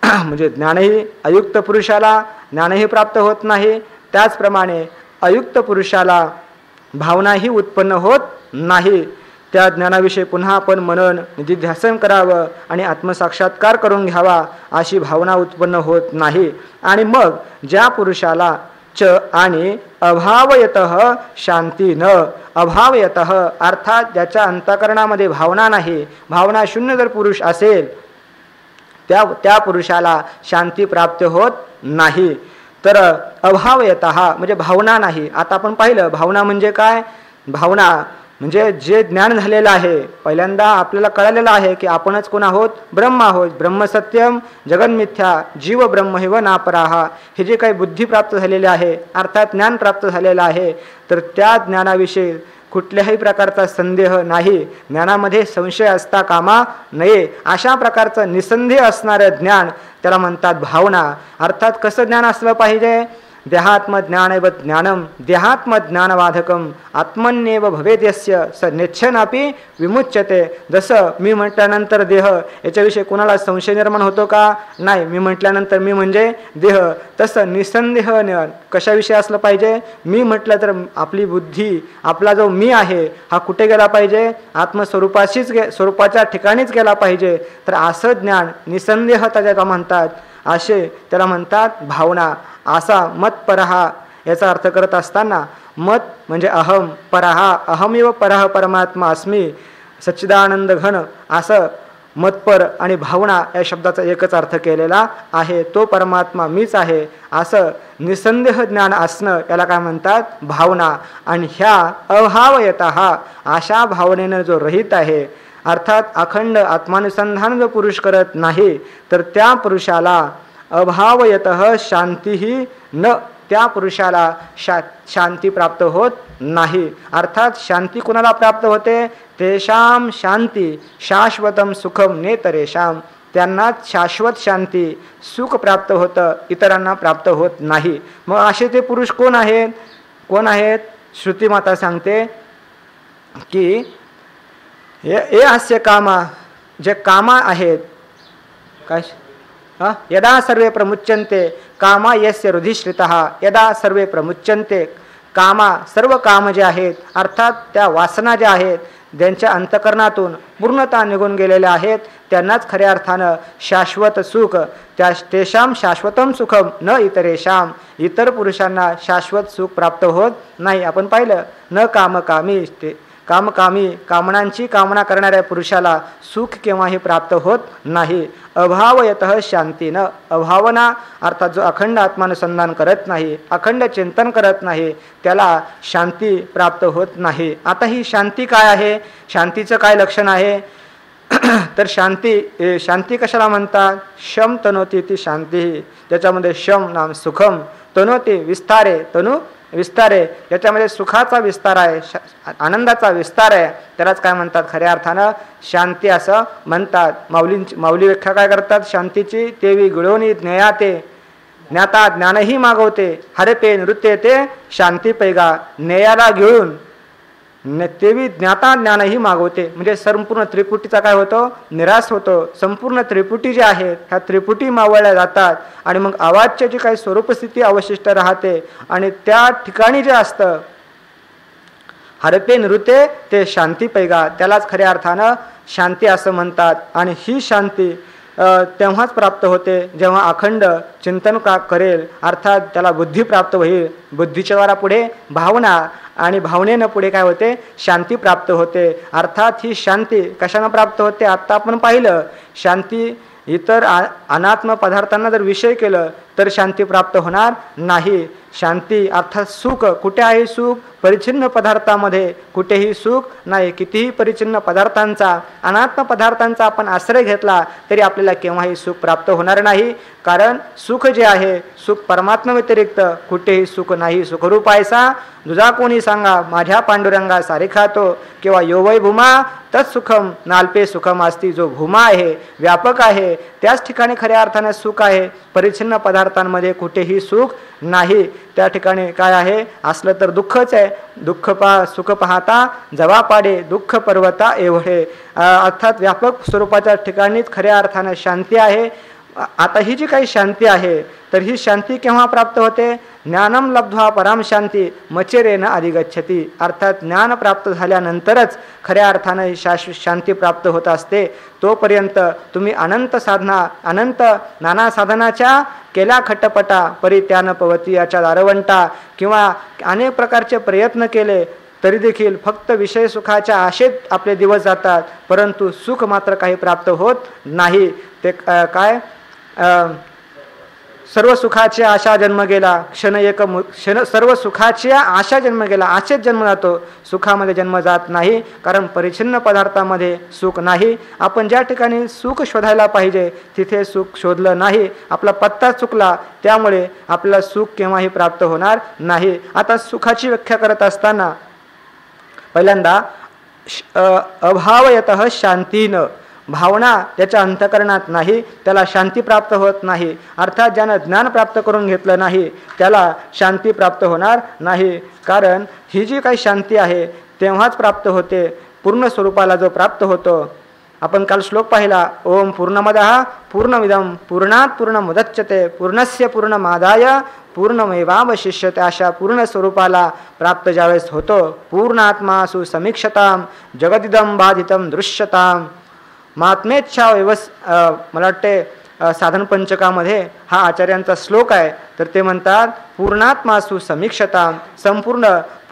म्हणजे ज्ञानही अयुक्त पुरुषाला ज्ञानही प्राप्त होत नाही, त्याचप्रमाणे अयुक्त पुरुषाला भावनाही उत्पन्न होत नाही. त्या ज्ञानाविषयी पुन्हा आपण मनन निधिध्यासन करावं आणि आत्मसाक्षात्कार करून घ्यावा अशी भावना उत्पन्न होत नाही. आणि मग ज्या पुरुषाला च आणि अभावयतः शांती न, अभावयतः अर्थात ज्याच्या अंतःकरणामध्ये भावना नाही, भावना शून्य जर पुरुष असेल त्या पुरुषाला शांती प्राप्त होत नाही. तर अभावयतः म्हणजे भावना नाही. आता आपण पाहिलं भावना म्हणजे काय? भावना म्हणजे जे ज्ञान झालेलं आहे, पहिल्यांदा आपल्याला कळलेलं आहे की आपणच कोण आहोत? ब्रह्म आहोत. ब्रह्मसत्यम जगन्मिथ्या जीव ब्रह्म व नापराहा. हे जे काही बुद्धी प्राप्त झालेले आहे अर्थात ज्ञान प्राप्त झालेलं आहे तर त्या ज्ञानाविषयी कुठल्याही प्रकारचा संदेह नाही, ज्ञानामध्ये संशय असता कामा नये. अशा प्रकारचं निसंदेह असणारं ज्ञान त्याला म्हणतात भावना. अर्थात कसं ज्ञान असलं पाहिजे? देहात्मज्ञानैव ज्ञानम देहात्मज्ञानवाधकम आत्मन्येव भवेद्यस्य स नेच्छनापि विमुच्यते. जसं मी म्हटल्यानंतर देह याच्याविषयी कोणाला संशय निर्माण होतो का? नाही. मी म्हटल्यानंतर मी म्हणजे देह. तसं निसंदेह ज्ञान कशाविषयी असलं पाहिजे? मी म्हटलं तर आपली बुद्धी, आपला जो मी आहे हा कुठे गेला पाहिजे? आत्मस्वरूपाशीच स्वरूपाच्या ठिकाणीच गेला पाहिजे. तर असं ज्ञान निसंदेहता ज्याला म्हणतात असे त्याला म्हणतात भावना. असा मतपरहा याचा अर्थ करत असताना मत म्हणजे अहम, परहा अहमेव परह परमात्मा अस्मी सच्चिदानंद घन, असं मतपर आणि भावना या शब्दाचा एकच अर्थ केलेला आहे. तो परमात्मा मीच आहे असं निसंदेह ज्ञान असणं याला काय म्हणतात? भावना. आणि ह्या अभावयतः अशा भावनेनं जो रहित आहे अर्थात अखंड आत्मानुसंधान जो पुरुष करत नाही तर त्या पुरुषाला अभावयतः शांतीही न, त्या पुरुषाला शांती प्राप्त होत नाही. अर्थात शांती कुणाला प्राप्त होते? तेषाम शांती शाश्वतम सुखम नेतरेशाम. त्यांनाच शाश्वत शांती सुख प्राप्त होतं, इतरांना प्राप्त होत नाही. मग असे ते पुरुष कोण आहेत? कोण आहेत? श्रुतीमाता सांगते की हे अस्य कामा, जे कामा आहेत काय यदा सर्वे प्रमुच्यन्ते कामा यस्य रुधिश्रितः यदा सर्वे प्रमुच्यन्ते. कामा सर्व काम जे आहेत अर्थात त्या वासना ज्या आहेत ज्यांच्या अंतःकरणातून पूर्णता निघून गेलेल्या आहेत त्यांनाच खऱ्या अर्थानं शाश्वत सुख, तेषाम शाश्वतम सुखम न इतरेशाम. इतर पुरुषांना शाश्वत सुख प्राप्त होत नाही. आपण पाहिलं न कामकामी, कामकामी कामनांची कामना करणाऱ्या पुरुषाला सुख केव्हाही प्राप्त होत नाही. अभावयतः शांतीनं, अभावना अर्थात जो अखंड आत्मानुसंधान करत नाही, अखंड चिंतन करत नाही त्याला शांती प्राप्त होत नाही. आता ही शांती काय आहे? शांतीचं काय लक्षण आहे? तर शांती कशाला म्हणतात? शम तनोती ती शांती. त्याच्यामध्ये शम नाम सुखम, तनोती विस्तारे, तनु विस्तार आहे, याच्यामध्ये सुखाचा विस्तार आहे, आनंदाचा विस्तार आहे, त्यालाच काय म्हणतात खऱ्या अर्थानं शांती असं म्हणतात. माऊली व्याख्या काय करतात शांतीची? तेवी गुळवणी ज्ञेयाते ज्ञाता ज्ञानही मागवते, हरपे नृत्य ते शांती पैगा, नेयाला गिळून तेवी ज्ञाता ज्ञानही मागवते. म्हणजे संपूर्ण त्रिपुटीचा काय होतो, निराश होतो. संपूर्ण त्रिपुटी जे आहेत ह्या त्रिपुटी मावळल्या जातात आणि मग आवाजची जी काही स्वरूपस्थिती अवशिष्ट राहते आणि त्या ठिकाणी जे असतं हरपे नृत्य ते शांती पैगा, त्यालाच खऱ्या अर्थानं शांती असं म्हणतात. आणि ही शांती तेव्हाच प्राप्त होते जेव्हा अखंड चिंतन करेल, अर्थात त्याला बुद्धी प्राप्त होईल. बुद्धीच्या द्वारा पुढे भावना आणि भावनेनं पुढे काय होते, शांती प्राप्त होते. अर्थात ही शांती कशानं प्राप्त होते, आत्ता आपण पाहिलं. शांती इतर अनात्म पदार्थांना जर विषय केलं तर शांती प्राप्त होणार नाही. शांती अर्थात सुख, कुठे आहे सुख, परिच्छिन्न पदार्थामध्ये कुठेही सुख नाही. कितीही परिच्छिन्न पदार्थांचा, अनात्म पदार्थांचा आपण आश्रय घेतला तरी आपल्याला केव्हाही सुख प्राप्त होणार नाही. कारण सुख जे आहे, सुख परमात्मा व्यतिरिक्त कुठेही सुख नाही. सुखरूप आहेसा दुजा कोणी सांगा, माझ्या पांडुरंगा सारिखा तो, किंवा योवय भूमा तत्सुखम नाल्पे सुखम असती. जो भूमा आहे, व्यापक आहे, त्याच ठिकाणी खऱ्या अर्थाने सुख आहे. परिच्छिन्न पदार्थांमध्ये कुठेही सुख नाही. त्या ठिकाणी काय आहे, असलं तर दुःखच आहे. सुख पाहता जवा पाडे, दुःख पर्वता एवढे. अर्थात व्यापक स्वरूपाच्या ठिकाणीच खऱ्या अर्थाने शांती आहे. आता ही जी काही शांती आहे तर ही शांती केव्हा प्राप्त होते, ज्ञानम लब्ध्वा पराम शांती मचेरेन अधिगच्छती. अर्थात ज्ञान प्राप्त झाल्यानंतरच खऱ्या अर्थाने शाश्वत शांती प्राप्त होत असते. तोपर्यंत तुम्ही अनंत साधना, अनंत नाना साधनाच्या केला खटपटा परी त्यानं पवती याच्या दारवंटा, किंवा अनेक प्रकारचे प्रयत्न केले तरी देखील फक्त विषय सुखाच्या आशेत आपले दिवस जातात, परंतु सुख मात्र काही प्राप्त होत नाही. ते काय, सर्व सुखाची आशा जन्म गेला, क्षण सर्व सुखाची आशा जन्म गेला, आशेत जन्म जातो, सुखामध्ये जन्म जात नाही. कारण परिच्छिन्न पदार्थामध्ये सुख नाही. आपण ज्या ठिकाणी सुख शोधायला पाहिजे तिथे सुख शोधलं नाही, आपला पत्ता चुकला, त्यामुळे आपल्याला सुख केव्हाही प्राप्त होणार नाही. आता सुखाची व्याख्या करत असताना पहिल्यांदा अभावयतः शांतीनं, भावना ज्याच्या अंतःकरणात नाही त्याला शांती प्राप्त होत नाही. अर्थात ज्यानं ज्ञान प्राप्त करून घेतलं नाही त्याला शांती प्राप्त होणार नाही. कारण ही जी काही शांती आहे तेव्हाच प्राप्त होते, पूर्ण स्वरूपाला जो प्राप्त होतो. आपण काल श्लोक पाहिला, ओम पूर्णमदः पूर्णमिदं पूर्णात् पूर्णमुदच्यते पूर्णस्य पूर्णमादाय पूर्णमेवावशिष्यते. अशा पूर्ण स्वरूपाला प्राप्त ज्यावेळेस होतो, पूर्णात्मासु समीक्षताम जगदिदं बाधितं दृश्यताम. महात्मेच्छा मला वाटते साधन पंचकामध्ये हा आचार्यांचा श्लोक आहे. तर ते म्हणतात पूर्णात्मासु समीक्षताम,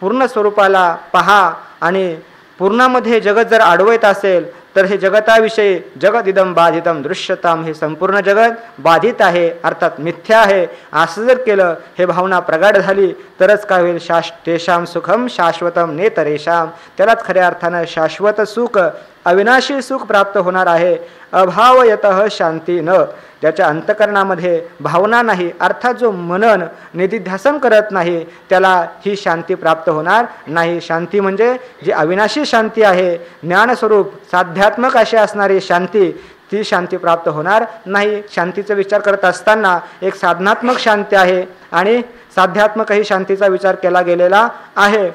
पूर्ण स्वरूपाला पहा. आणि पूर्णामध्ये जगत जर आडवत असेल तर हे जगताविषयी जगदिदं बाधितं दृश्यताम, हे संपूर्ण जगत बाधित आहे, अर्थात मिथ्या आहे. असं जर केलं, हे भावना प्रगाढ झाली तरच काय होईल, तेषां सुखम शाश्वतम नेतरेषाम, त्यालाच खऱ्या अर्थानं शाश्वत सुख, अविनाशी सुख प्राप्त होणार आहे. अभावयतः शांती न, ज्याच्या अंतकरणामध्ये भावना नाही, अर्थात जो मनन निधिध्यासन करत नाही त्याला ही शांती प्राप्त होणार नाही. शांती म्हणजे जी अविनाशी शांती आहे, ज्ञानस्वरूप साध्यात्मक अशी असणारी शांती, ती शांती प्राप्त होणार नाही. शांतीचा विचार करत असताना एक साधनात्मक शांती आहे आणि साध्यात्मकही शांतीचा विचार केला गेलेला आहे.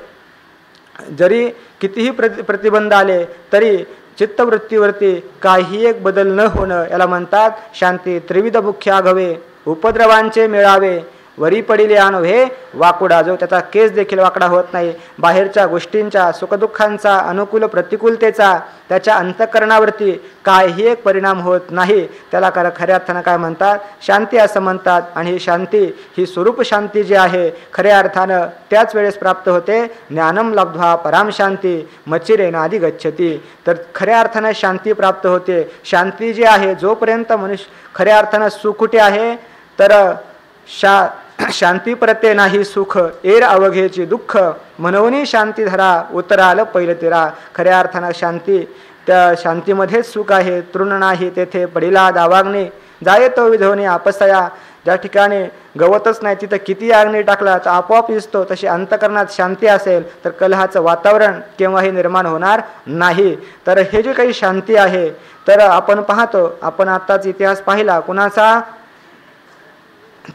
जरी कितीही प्रतिबंध आले तरी चित्तवृत्तीवरती काही एक बदल न होणं याला म्हणतात शांती. त्रिविध मुख्य आघवे उपद्रवांचे मेळावे, वरी पडिले अनोहे वाकुडा, जो त्याचा केस देखील वाकडा होत नाही. बाहेरच्या गोष्टींचा, सुखदुःखांचा, अनुकूल प्रतिकूलतेचा त्याच्या अंतःकरणावरती काही एक परिणाम होत नाही, त्याला खऱ्या अर्थानं काय म्हणतात, शांती असं म्हणतात. आणि ही शांती, ही स्वरूप शांती जी आहे खऱ्या अर्थानं त्याच वेळेस प्राप्त होते. ज्ञानम लब्ध्वा पराम शांती मचिरेन अधिगच्छती. तर खऱ्या अर्थानं शांती प्राप्त होते. शांती जी आहे, जोपर्यंत मनुष्य खऱ्या अर्थानं सुख कुठे आहे तर शांती प्रत्ये नाही सुख, एर अवघेची दुःख मनवनी शांती धरा उतराल पहिलं तिरा. खऱ्या अर्थानं शांती, त्या शांतीमध्येच सुख आहे. तृण नाही तेथे पडिला दावाग्नी, जाये तो विधवनी आपसया. ज्या ठिकाणी गवतच नाही तिथं किती अग्नी टाकला तर आपोआप दिसतो. तशी अंतःकरणात शांती असेल तर कलहाचं वातावरण केव्हाही निर्माण होणार नाही. तर हे जे काही शांती आहे, तर आपण पाहतो, आपण आत्ताच इतिहास पाहिला कुणाचा,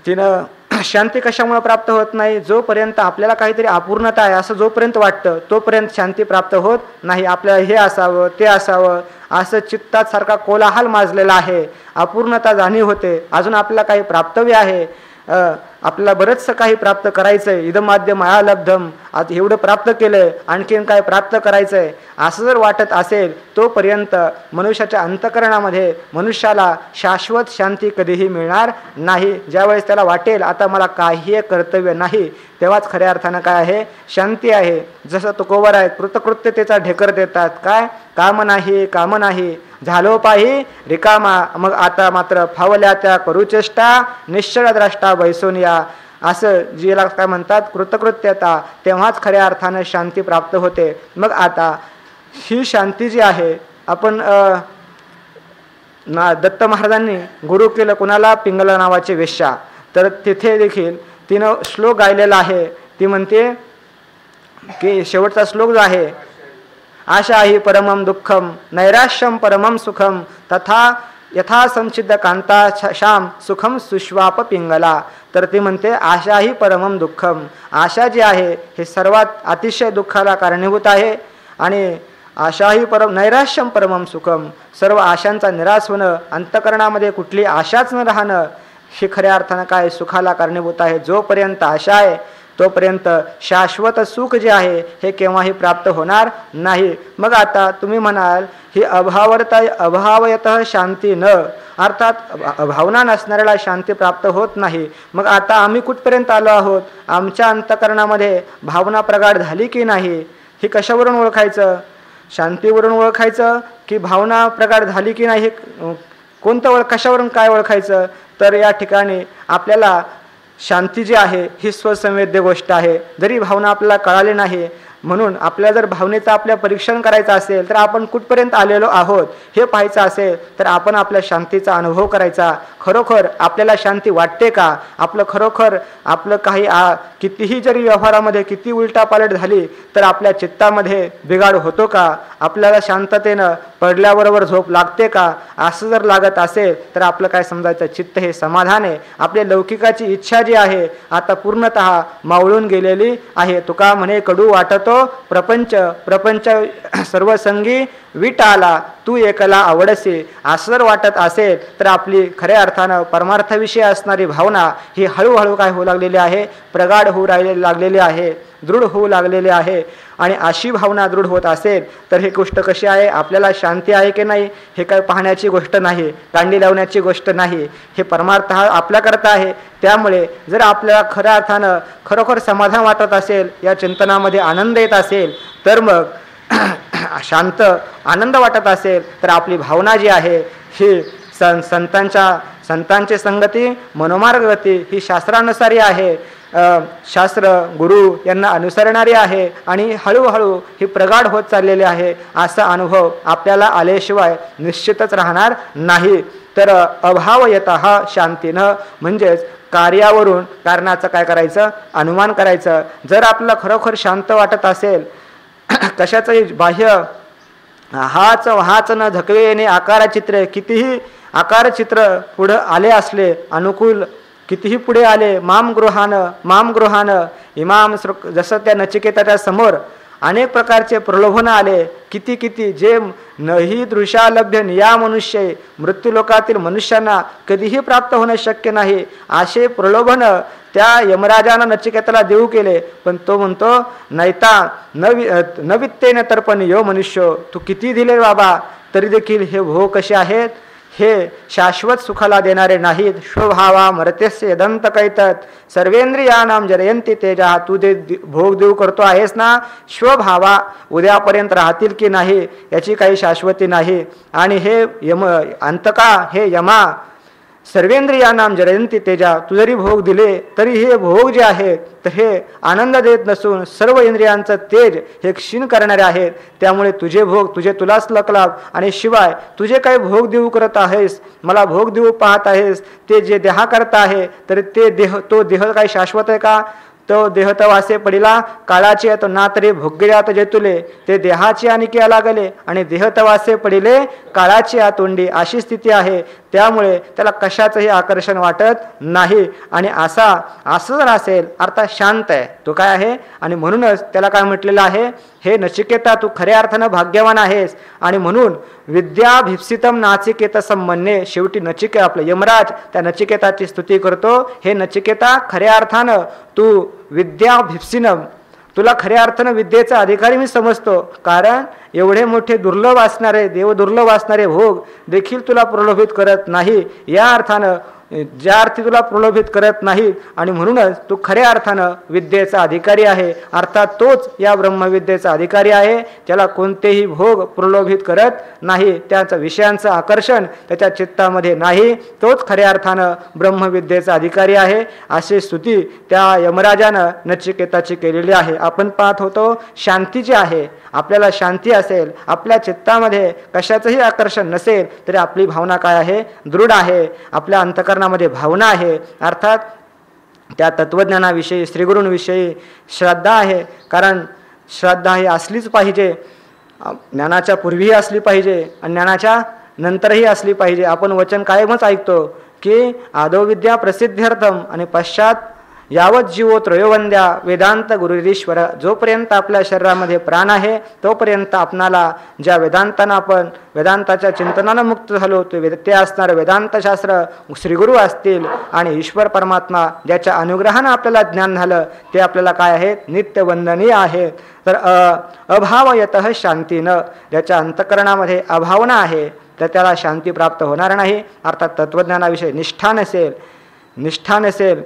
तिनं शांती कशामुळे प्राप्त होत नाही? जोपर्यंत आपल्याला काहीतरी अपूर्णता आहे असं जोपर्यंत वाटतं तोपर्यंत शांती प्राप्त होत नाही. आपल्याला हे असावं ते असावं असं चित्तात सारखा कोलाहल माजलेला आहे. अपूर्णता जाणीव होते. अजून आपल्याला काही प्राप्तव्य आहे, आपल्याला बरंचसं काही प्राप्त करायचं आहे. इदमाद्य माया लब्धम, आता एवढं प्राप्त केलं आणखीन काय प्राप्त करायचं आहे असं जर वाटत असेल तोपर्यंत मनुष्याच्या अंतःकरणामध्ये मनुष्याला शाश्वत शांती कधीही मिळणार नाही. ज्यावेळेस त्याला वाटेल आता मला काही कर्तव्य नाही तेव्हाच खऱ्या अर्थानं काय आहे? शांती आहे. जसं तुकोबर आहे, कृतकृत्यतेचा ढेकर देतात. काय? काम नाही काम नाही झालो पाही रिकामा, मग आता मात्र फावल्या त्या करूचेष्टा निश्चळ द्रष्टा बैसोनिया. असं जिला काय म्हणतात? कृतकृत्यता. तेव्हाच खऱ्या अर्थानं शांती प्राप्त होते. मग आता ही शांती जी आहे आपण दत्त महाराजांनी गुरु केलं कुणाला? पिंगला नावाचे वेश्या. तर तिथे देखील तिनं श्लोक गायलेला आहे. ती म्हणते की शेवटचा श्लोक जो आहे, आशा हि परमम दुःखम नैराश्यम परमम सुखम तथा यथा संचिद्ध कांता श्याम सुखम सुश्वाप पिंगला. तर ती म्हणते आशा ही परमम दुःखम. आशा जी आहे हे सर्वात अतिशय दुःखाला कारणीभूत आहे. आणि आशा ही नैराश्यम परमम सुखम, सर्व आशांचा निराश होणं, अंतःकरणामध्ये कुठली आशाच न राहणं हे खऱ्या अर्थानं काय? सुखाला कारणीभूत आहे. जोपर्यंत आशा आहे तोपर्यंत शाश्वत सुख जे आहे हे केव्हाही प्राप्त होणार नाही. मग आता तुम्ही म्हणाल ही अभावयतः शांती न, अर्थात भावना नसणाऱ्याला शांती प्राप्त होत नाही. मग आता आम्ही कुठपर्यंत आलो आहोत? आमच्या अंतःकरणामध्ये भावना प्रगाढ झाली की नाही हे कशावरून ओळखायचं? शांतीवरून ओळखायचं की भावना प्रगाढ झाली की नाही? कोणतं कशावरून काय ओळखायचं? तर या ठिकाणी आपल्याला शांती जी आहे ही स्वसंवेद्य गोष्ट आहे. जरी भावना आपल्याला कळाली नाही, म्हणून आपल्याला जर भावनेचं आपल्या परीक्षण करायचं असेल तर आपण कुठपर्यंत आलेलो आहोत हे पाहायचं असेल तर आपण आपल्या शांतीचा अनुभव करायचा. खरोखर आपल्याला शांती वाटते का? आपलं खरोखर आपलं काही कितीही जरी व्यवहारामध्ये किती उलटापालट झाली तर आपल्या चित्तामध्ये बिघाड होतो का? आपल्याला शांततेनं पडल्याबरोबर झोप लागते का? असं जर लागत असेल तर आपलं काय समजायचं? चित्त हे समाधान आहे. आपल्या लौकिकाची इच्छा जी आहे आता पूर्णतः मावळून गेलेली आहे. तुका म्हणे कडू वाटतो प्रपंच, प्रपंच सर्वसंगी विट आला तू एकला आवडसे. असं जर वाटत असेल तर आपली खऱ्या अर्थानं परमार्थाविषयी असणारी भावना ही हळूहळू काय होऊ लागलेली आहे? प्रगाढ होऊ लागलेली आहे, दृढ होऊ लागलेली आहे. आणि अशी भावना दृढ होत असेल तर ही गोष्ट कशी आहे? आपल्याला शांती आहे की नाही हे काय पाहण्याची गोष्ट नाही, कांडी लावण्याची गोष्ट नाही. हे परमार्थ हा आपल्याकरता आहे. त्यामुळे जर आपल्याला खऱ्या अर्थानं खरोखर समाधान वाटत असेल, या चिंतनामध्ये आनंद येत असेल तर मग शांत आनंद वाटत असेल तर आपली भावना जी आहे ही संतांची संगती मनोमार्गगती ही शास्त्रानुसारी आहे. शास्त्र गुरु यांना अनुसरणारी आहे आणि हळूहळू ही प्रगाढ होत चाललेली आहे. असा अनुभव आपल्याला आल्याशिवाय निश्चितच राहणार नाही. तर अभावयतः शांतीनं म्हणजेच कार्यावरून कारणाचं काय करायचं? अनुमान करायचं. जर आपल्याला खरोखर शांत वाटत असेल, कशाचंही बाह्य हाच न झकवे येणे आकारचित्र, कितीही आकारचित्र पुढं आले असले अनुकूल, कितीही पुढे आले, माम गृहानं इमाम जसं त्या नचिकेताच्या समोर अनेक प्रकारचे प्रलोभन आले, किती जे नही दृश्यालभ्य निया मनुष्य, मृत्यूलोकातील मनुष्यांना कधीही प्राप्त होणं शक्य नाही असे प्रलोभन त्या यमराजानं नचिकेताला देऊ केले. पण तो म्हणतो नैता न वित्तेन तर पण यो मनुष्य, तू किती दिले बाबा तरी देखील हे भोग कसे आहेत? हे शाश्वत सुखाला देणारे नाहीत. स्वभावा मरतेस्य यदंत कैतत सर्वेंद्रियानाम जरयंती तेजा. तू जे भोग देऊ करतो आहेस ना, स्वभावा उद्यापर्यंत राहतील की नाही याची काही शाश्वती नाही. आणि हे अंतका हे यमा सर्वेंद्रियानाम जरयंती तेजा, तू जरी भोग दिले तरी हे भोग जे आहे तर हे आनंद देत नसून सर्व इंद्रियांचं तेज हे क्षीण करणारे आहेत. त्यामुळे तुझे भोग तुलाच लकलाभ. आणि शिवाय तुझे काही भोग देऊ करत आहेस, मला भोग देऊ पाहत आहेस, ते जे देहा करता आहे तर ते देह, तो देह काही शाश्वत आहे का? तो देहत वासे पडिला काळाची तो ना तरी भोगड्यात जेतुले ते देहाची आणखी लागले आणि देहत वासे पडिले काळाची आतोंडी अशी स्थिती आहे. त्यामुळे त्याला कशाचंही आकर्षण वाटत नाही. आणि असं जर असेल अर्थात शांत आहे तो काय आहे. आणि म्हणूनच त्याला काय म्हटलेलं आहे, हे नचिकेता तू खऱ्या अर्थानं भाग्यवान आहेस. आणि म्हणून विद्या भिप्सितम नाचिकेतसम म्हणणे शेवटी नचिकेत आपलं यमराज त्या नचिकेताची स्तुती करतो. हे नचिकेता खऱ्या अर्थानं तू विद्या भिप्सिनम, तुला खऱ्या अर्थानं विद्येचा अधिकारी मी समजतो. कारण एवढे मोठे दुर्लभ असणारे देव दुर्लभ असणारे भोग देखील तुला प्रलोभित करत नाही. या अर्थानं ज्या अर्थी तुला प्रलोभित करत नाही आणि म्हणूनच तू खऱ्या अर्थानं विद्येचा अधिकारी आहे. अर्थात तोच या ब्रह्मविद्येचा अधिकारी आहे ज्याला कोणतेही भोग प्रलोभित करत नाही. त्याचं विषयांचं आकर्षण त्याच्या चित्तामध्ये नाही. तोच खऱ्या अर्थानं ब्रह्मविद्येचा अधिकारी आहे. अशी स्तुती त्या यमराजानं नचिकेताची केलेली आहे. आपण पाहत होतो शांती जी आहे, आपल्याला शांती असेल, आपल्या चित्तामध्ये कशाचंही आकर्षण नसेल तरी आपली भावना काय आहे, दृढ आहे. आपल्या अंतकरणामध्ये भावना आहे. अर्थात त्या तत्वज्ञानाविषयी श्रीगुरूंविषयी श्रद्धा आहे. कारण श्रद्धा ही असलीच पाहिजे, ज्ञानाच्या पूर्वीही असली पाहिजे आणि ज्ञानाच्या नंतरही असली पाहिजे. आपण वचन कायमच ऐकतो की आदो विद्या प्रसिद्ध्यर्थम आणि पश्चात यावत जीवो त्रयोवंद्या वेदांत गुरुरीश्वर. जोपर्यंत आपल्या शरीरामध्ये प्राण आहे तोपर्यंत आपणाला ज्या वेदांतानं आपण वेदांताच्या चिंतनानं मुक्त झालो ते असणारं वेदांतशास्त्र श्रीगुरू असतील आणि ईश्वर परमात्मा ज्याच्या अनुग्रहानं आपल्याला ज्ञान झालं ते आपल्याला काय आहे, नित्यवंदनीय आहे. तर अभावयतः शांतीनं, ज्याच्या अंतकरणामध्ये अभावना आहे तर त्याला शांती प्राप्त होणार नाही. अर्थात तत्वज्ञानाविषयी निष्ठा नसेल,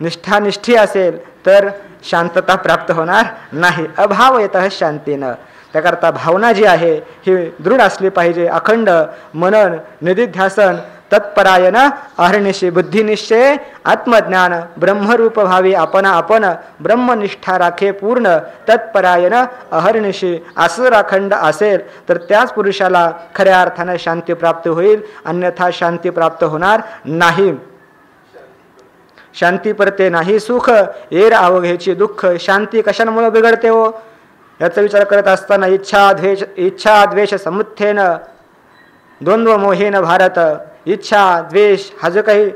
निष्ठी असेल तर शांतता प्राप्त होणार नाही. अभाव येतः शांतीनं. त्याकरता भावना जी आहे ही दृढ असली पाहिजे. अखंड मनन निधिध्यासन तत्परायण अहर्निशी बुद्धिनिश्चय आत्मज्ञान ब्रह्मरूप भावी आपण ब्रह्मनिष्ठा राखे पूर्ण तत्परायण अहर्निशी असं जर अखंड असेल तर त्याच पुरुषाला खऱ्या अर्थानं शांती प्राप्त होईल. अन्यथा शांती प्राप्त होणार नाही. शांती परते नाही सुख येर अवघेची दुःख. शांती कशामुळे बिघडते हो याचा विचार करत असताना इच्छा द्वेष समुत्थेन द्वंद्व मोहेन भारत. इच्छा द्वेष हा जो काही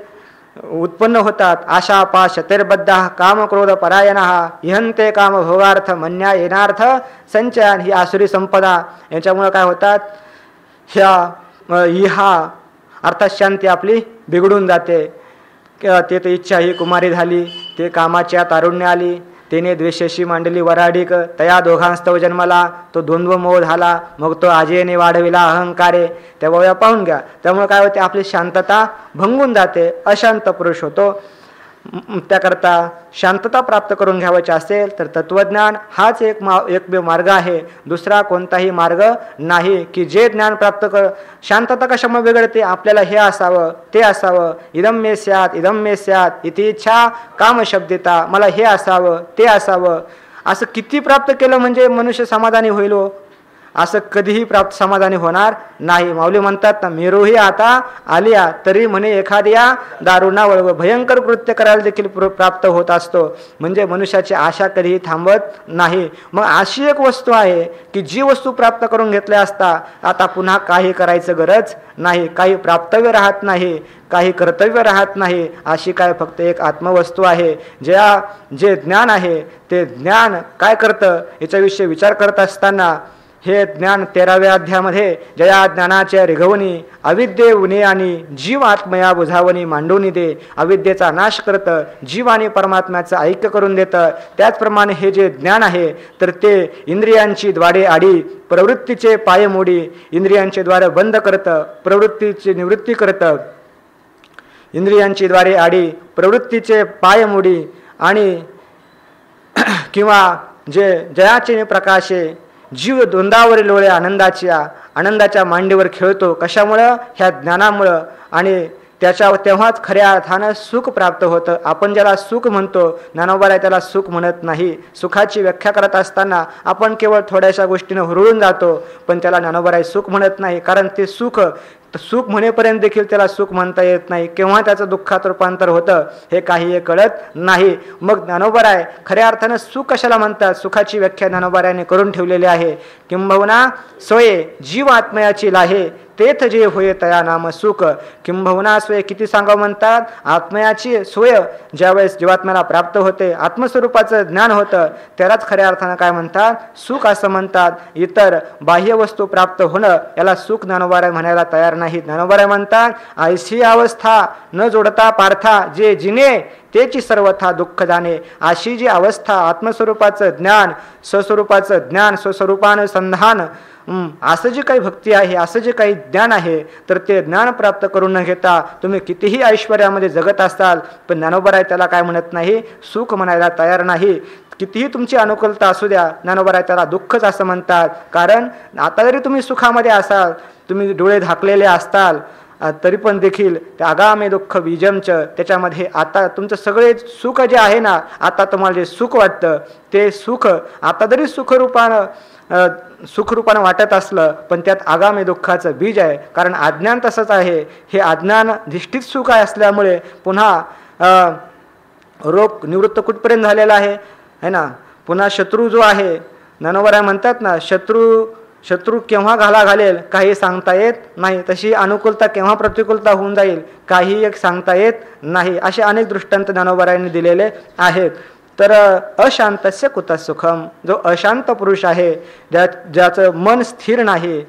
उत्पन्न होतात, आशा पाश शतेर्बद्धा काम क्रोध परायणः इहंते काम भोगार्थ मन्या येणार्थ संचयन ही आसुरी संपदा. याच्यामुळे काय होतात, ह्या अर्थात शांती आपली बिघडून जाते. ते तर इच्छा ही कुमारी झाली, ते कामाच्या तारुण्य आली, तेने द्वेषाशी मांडली वराडिक, तया दोघांस्तव जन्मला, तो द्वंद्व मोह झाला, मग तो आजेने वाढविला अहंकारे. त्या वया पाहून घ्या. त्यामुळे काय होते, आपली शांतता भंगून जाते, अशांत पुरुष होतो. त्याकरता शांतता प्राप्त करून घ्यावायची असेल तर तत्वज्ञान हाच एकमेव मार्ग आहे. दुसरा कोणताही मार्ग नाही. की जे ज्ञान प्राप्त शांतता कशामुळे बिघडते, आपल्याला हे असावं ते असावं, इदम मे स्यात् इति इच्छा कामशब्दिता, मला हे असावं ते असावं, असं किती प्राप्त केलं म्हणजे मनुष्य समाधानी होईल हो? असं कधीही समाधानी होणार नाही. माऊली म्हणतात ना, मेरूही आता आलिया तरी म्हणे एखाद्या दारुणा वळव. भयंकर कृत्य करायला देखील प्राप्त होत असतो. म्हणजे मनुष्याची आशा कधीही थांबत नाही. मग अशी एक वस्तू आहे की जी वस्तू प्राप्त करून घेतल्या असता आता पुन्हा काही करायचं गरज नाही, काही प्राप्तव्य राहत नाही, काही कर्तव्य राहत नाही. अशी काय फक्त एक आत्मवस्तू आहे. जे ज्ञान आहे ते ज्ञान काय करतं याच्याविषयी विचार करत असताना हे ज्ञान 13व्या अध्यायामध्ये जया ज्ञानाच्या रिघवणी अविद्ये उने आणि जीव आत्मया बुझावणी मांडून दे. अविद्येचा नाश करतं, जीव आणि परमात्म्याचं ऐक्य करून देतं. त्याचप्रमाणे हे जे ज्ञान आहे तर ते इंद्रियांची द्वारे आडी प्रवृत्तीचे पायमोडी, इंद्रियांचे द्वारे बंद करतं, प्रवृत्तीची निवृत्ती करतं. इंद्रियांची द्वारे आडी प्रवृत्तीचे पायमोडी आणि किंवा जे जयाचे प्रकाशे जीव द्वंद्वावरील लोळे आनंदाच्या मांडीवर खेळतो. कशामुळं? ह्या ज्ञानामुळं. आणि तेव्हाच खऱ्या अर्थानं सुख प्राप्त होतं. आपण ज्याला सुख म्हणतो, ज्ञानोबा त्याला सुख म्हणत नाही. सुखाची व्याख्या करत असताना आपण केवळ थोड्याशा गोष्टीनं हुरळून जातो, पण त्याला ज्ञानोबा सुख म्हणत नाही. कारण ते सुख म्हणेपर्यंत देखील त्याला सुख म्हणता येत नाही. केव्हा त्याचं दुःखात रूपांतर होतं हे काही कळत नाही. मग ज्ञानोबा खऱ्या अर्थानं सुख कशाला म्हणतात? सुखाची व्याख्या ज्ञानोबाने करून ठेवलेली आहे. किंबहुना सोये जीव आत्मयाची लाहे, तेथ जे होय तया नाम सुख. किंबहुना सोय किती सांगावं म्हणतात? आत्मयाची सोय ज्यावेळेस जीवात्म्याला प्राप्त होते, आत्मस्वरूपाचं ज्ञान होतं, त्यालाच खऱ्या अर्थानं काय म्हणतात? सुख असं म्हणतात. इतर बाह्य वस्तू प्राप्त होणं याला सुख ज्ञानोबा म्हणायला तयार नाही. ज्ञानोबा म्हणतात ऐशी अवस्था न जोडता पार्था, जे जिने तेची सर्वथा दुःख जाणे. अशी जी अवस्था, आत्मस्वरूपाचं ज्ञान, स्वस्वरूपाचं ज्ञान, स्वस्वरूपानं संधान, असं जे काही भक्ती आहे, असं जे काही ज्ञान आहे, तर ते ज्ञान प्राप्त करून न घेता तुम्ही कितीही ऐश्वर्यामध्ये जगत असाल, पण ज्ञानोबा त्याला काय म्हणत नाही? सुख म्हणायला तयार नाही. कितीही तुमची अनुकूलता असू द्या, ज्ञानोबा त्याला दुःखच असं म्हणतात. कारण आता जरी तुम्ही सुखामध्ये असाल, तुम्ही डोळे झाकलेले असताल, तरी पण देखील त्या आगामी दुःख बीजमच, त्याच्यामध्ये आता तुमचं सगळे सुख जे आहे ना, आता तुम्हाला जे सुख वाटतं ते सुख आता जरी सुखरूपानं वाटत असलं, पण त्यात आगामी दुःखाचं बीज आहे. कारण अज्ञान तसंच आहे. हे अज्ञान धिष्ठित सुख आहे असल्यामुळे पुन्हा रोग निवृत्त कुठपर्यंत झालेला आहे ना. पुन्हा शत्रू जो आहे, ज्ञानोबा म्हणतात ना, शत्रू केव्हा घालेल काही सांगता येत नाही. तशी अनुकूलता केव्हा प्रतिकूलता होऊन जाईल काही एक सांगता येत नाही. असे अनेक दृष्टांत ज्ञानोबांनी दिलेले आहेत. तर अशांतस्य कुतः सुखम, जो अशांत पुरुष आहे, ज्याचं मन स्थिर नाही.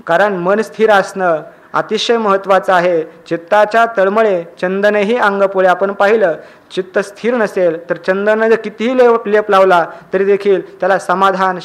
कारण मन स्थिर असणं अतिशय महत्त्वाचं आहे. चित्ताच्या तळमळे चंदनही अंगपोळे. आपण पाहिलं, चित्त स्थिर नसेल तर चंदन जर कितीही लेप लावला तरी देखील त्याला समाधान,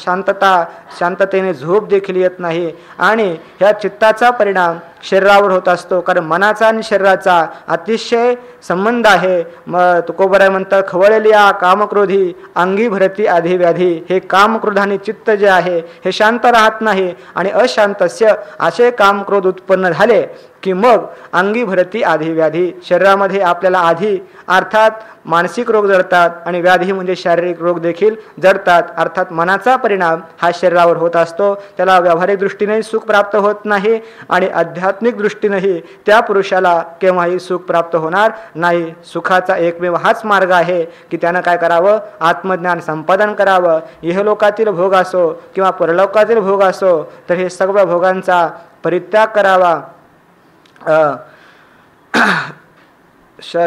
शांततेने झोप देखील येत नाही. आणि ह्या चित्ताचा परिणाम शरीरावर होत असतो. कारण मनाचा आणि शरीराचा अतिशय संबंध आहे. मग तुकोबराय म्हणतात, खवळलिया कामक्रोधी अंगी भरती आधी व्याधी. हे कामक्रोध आणि चित्त जे आहे हे शांत राहत नाही. आणि अशांतस्य असे कामक्रोध उत्पन्न झाले की मग अंगी भरती आधी व्याधी. शरीरामध्ये आपल्याला आधी अर्थात मानसिक रोग जडतात आणि व्याधी म्हणजे शारीरिक रोग देखील जडतात. अर्थात मनाचा परिणाम हा शरीरावर होत असतो. त्याला व्यावहारिक दृष्टीनेही सुख प्राप्त होत नाही आणि आध्यात्मिक दृष्टीनेही त्या पुरुषाला केव्हाही सुख प्राप्त होणार नाही. सुखाचा एकमेव हाच मार्ग आहे की त्यानं काय करावं? आत्मज्ञान संपादन करावं. इहलोकातील भोग असो किंवा परलोकातील भोग असो, तर हे सगळ्या भोगांचा परित्याग करावा.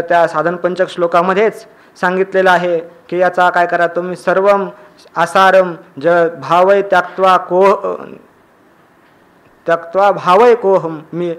त्या साधन पंचक श्लोकामध्येच सांगितलेलं आहे की याचा काय करा तुम्ही? सर्वम आसारम ज भावय त्यक्त्वा भावय कोहम. मी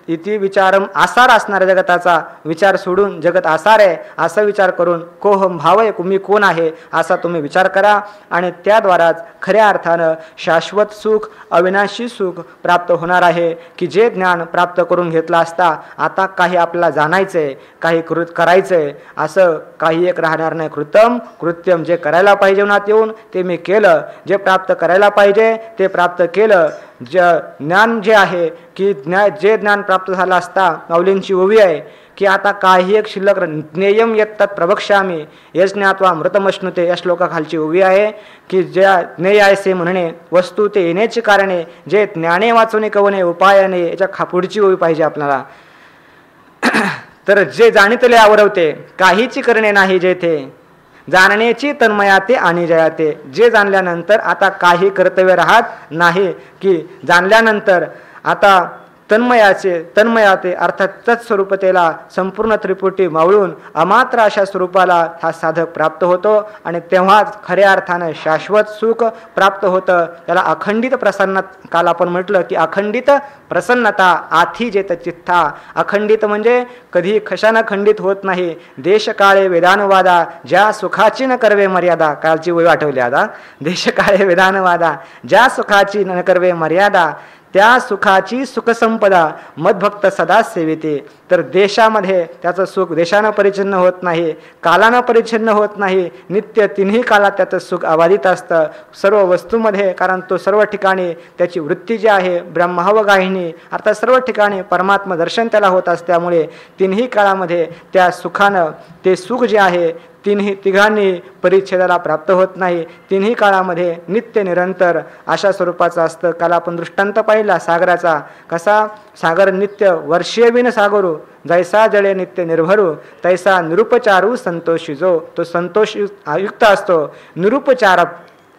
इति विचारम, आसार असणाऱ्या जगताचा विचार सोडून, जगत आसार आहे असा विचार करून, कोहम भावय, मी कोण आहे असा तुम्ही विचार करा. आणि त्याद्वाराच खऱ्या अर्थानं शाश्वत सुख, अविनाशी सुख प्राप्त होणार आहे. की जे ज्ञान प्राप्त करून घेतलं असता आता काही आपल्याला जाणायचंय, काही करायचंय असं काही एक राहणार नाही. कृत्यम, जे करायला पाहिजे ना येऊन ते मी केलं, जे प्राप्त करायला पाहिजे ते प्राप्त केलं. ज्ञान जे आहे की जे ज्ञान प्राप्त झालं असता, माऊलींची ओवी आहे की आता काही एक शिल्लक ज्ञेयम येतात प्रवक्ष्यामी यश ज्ञात्वा मृतमश्नुते. या श्लोकाखालची ओवी आहे की ज्या ज्ञेय आहे से म्हणणे वस्तू ते येण्याची कारणे, जे ज्ञाने वाचवणे कवणे उपायाने. याच्या पुढची ओवी पाहिजे आपल्याला. तर जे जाणितले आवरवते काहीची करणे नाही जेथे, जाणण्याची तन्मयाते आणि जयाते. जे जाणल्यानंतर आता काही कर्तव्य राहत नाही. की जाणल्यानंतर आता तन्मयाते अर्थात तत्स्वरूपतेला संपूर्ण त्रिपुटी मावळून अमात्र अशा स्वरूपाला हा साधक प्राप्त होतो. आणि तेव्हाच खऱ्या अर्थानं शाश्वत सुख प्राप्त होतं. त्याला अखंडित प्रसन्नता, काल आपण म्हटलं की अखंडित प्रसन्नता आथी जेत चित्ता. अखंडित म्हणजे कधी कशानं खंडित होत नाही. देशकाळे वेदानुवादा ज्या सुखाची न करवे मर्यादा. कालची वय आठवली आता. देशकाळे वेदानुवादा ज्या सुखाची न करवे मर्यादा, त्या सुखाची सुखसंपदा मद्भक्त सदा सेविते. तर देशामध्ये त्याचं सुख देशानं परिच्छिन्न होत नाही, कालानं परिच्छिन्न होत नाही, नित्य तिन्ही काळात त्याचं सुख अबाधित असतं सर्व वस्तूमध्ये. कारण तो सर्व ठिकाणी त्याची वृत्ती जी आहे ब्रह्मावगाहिनी अर्थात सर्व ठिकाणी परमात्मा दर्शन त्याला होत असल्यामुळे तिन्ही काळामध्ये त्या सुखानं ते सुख जे आहे तिघांनी परिच्छेदाला प्राप्त होत नाही. तिन्ही काळामध्ये नित्य निरंतर अशा स्वरूपाचं असतं. काल आपण दृष्टांत पाहिला सागराचा, कसा सागर नित्य वर्षीय बिन सागरू जैसा जळे नित्य निर्भरू तैसा निरुपचारू संतोषी जो. तो संतोष युक्त असतो.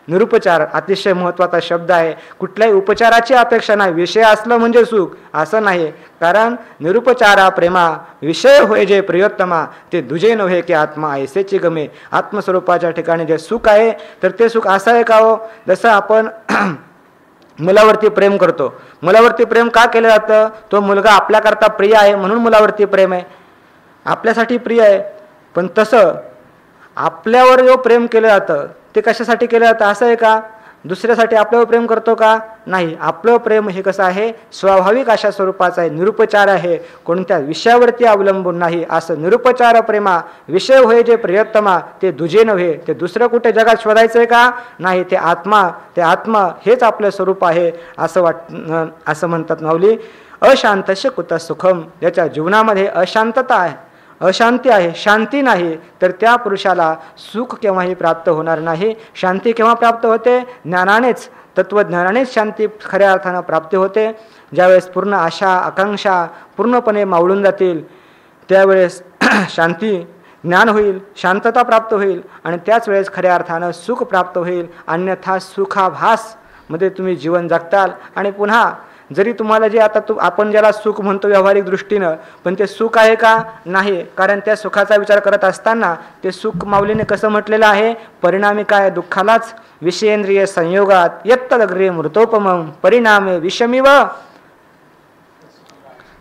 निरुपचार अतिशय महत्त्वाचा शब्द आहे. कुठल्याही उपचाराची अपेक्षा नाही. विषय असलं म्हणजे सुख असं नाही. कारण निरुपचारा प्रेमा विषय होय जे प्रियोत्तमा ते दुजे नव्हे की आत्मा ऐसेची गमे. आत्मस्वरूपाच्या ठिकाणी जे सुख आहे तर ते सुख असं आहे का हो, जसं आपण मुलावरती प्रेम करतो. मुलावरती प्रेम का केलं जातं? तो मुलगा आपल्याकरता प्रिय आहे म्हणून मुलावरती प्रेम आहे, आपल्यासाठी प्रिय आहे. पण तसं आपल्यावर जो प्रेम केलं जातं ते कशासाठी केलं जातं असं आहे का? दुसऱ्यासाठी आपल्यावर प्रेम करतो का? नाही. आपलं प्रेम हे कसं आहे? स्वाभाविक अशा स्वरूपाचं आहे, निरुपचार आहे, कोणत्या विषयावरती अवलंबून नाही. असं निरुपचार प्रेमा विषय होय जे प्रियतमा ते दुजे नव्हे. ते दुसरं कुठे जगात शोधायचं आहे का? नाही. ते आत्मा हेच आपलं स्वरूप आहे असं म्हणतात माऊली. अशांतस्य कुत सुखम. ज्याच्या जीवनामध्ये अशांतता आहे, अशांती आहे, शांती नाही, तर त्या पुरुषाला सुख केव्हाही प्राप्त होणार नाही. शांती केव्हा प्राप्त होते? ज्ञानानेच, तत्वज्ञानानेच शांती खऱ्या अर्थानं प्राप्ती होते. ज्यावेळेस पूर्ण आशा आकांक्षा पूर्णपणे मावळून जातील त्यावेळेस शांती ज्ञान होईल, शांतता प्राप्त होईल आणि त्याच वेळेस खऱ्या अर्थानं सुख प्राप्त होईल. अन्यथा सुखाभास मध्ये तुम्ही जीवन जगताल आणि पुन्हा जरी तुम्हाला जे आता आपण ज्याला सुख म्हणतो व्यावहारिक दृष्टीनं, पण ते सुख आहे का? नाही. कारण त्या सुखाचा विचार करत असताना ते सुख माऊलीने कसं म्हटलेलं आहे? परिणामी काय? दुःखालाच विषयेंद्रिय संयोगात यत्तदग्रे मृतोपमं परिणामे विषमिव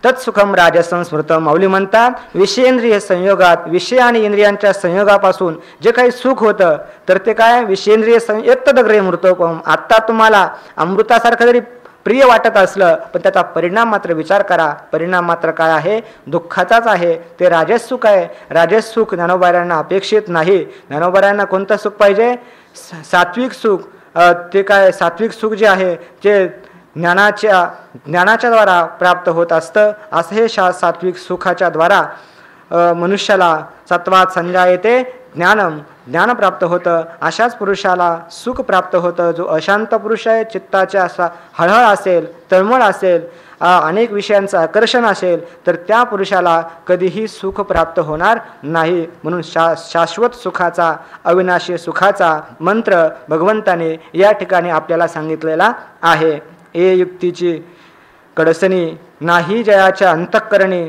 तत्सुखम राजसंस्मृत. माऊली म्हणतात विषयेंद्रिय संयोगात, विषय आणि इंद्रियांच्या संयोगापासून जे काही सुख होतं तर ते काय? विषयेंद्रिय यत्तदग्रे मृतोपमं. आत्ता तुम्हाला अमृतासारखं जरी प्रिय वाटत असलं पण त्याचा परिणाम मात्र विचार करा. परिणाम मात्र काय आहे? दुःखाचाच आहे. ते राजस सुख आहे. राजस सुख ज्ञानोबाऱ्यांना अपेक्षित नाही. ज्ञानोबाऱ्यांना कोणतं सुख पाहिजे? सात्विक सुख. ते काय? सात्विक सुख जे आहे ते ज्ञानाच्या द्वारा प्राप्त होत असतं. असं हे सात्विक सुखाच्या द्वारा मनुष्याला सत्वात संजायते ज्ञान प्राप्त होतं. अशाच पुरुषाला सुख प्राप्त होतं. जो अशांत पुरुष आहे, चित्ताच्या असा हळहळ असेल, तळमळ असेल, अनेक विषयांचं आकर्षण असेल तर त्या पुरुषाला कधीही सुख प्राप्त होणार नाही. म्हणून शाश्वत सुखाचा, अविनाशी सुखाचा मंत्र भगवंताने या ठिकाणी आपल्याला सांगितलेला आहे. ए युक्तीची कडसणी नाही जयाच्या अंतःकरणी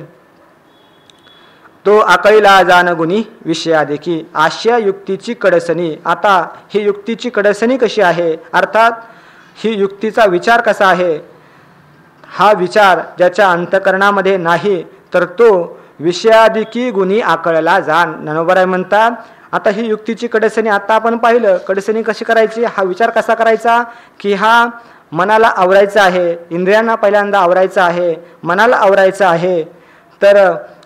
तो आकळीला जाण गुणी विषयादेखी. आशा युक्तीची कडसणी. आता ही युक्तीची कडसणी कशी आहे? अर्थात ही युक्तीचा विचार कसा आहे? हा विचार ज्याच्या अंतःकरणामध्ये नाही तर तो विषयाधिकी गुणी आकळला जाण. ज्ञानोबराय म्हणतात आता ही युक्तीची कडसणी आता आपण पाहिलं. कडसणी कशी करायची? हा विचार कसा करायचा की हा मनाला आवरायचा आहे, इंद्रियांना पहिल्यांदा आवरायचा आहे, मनाला आवरायचं आहे. तर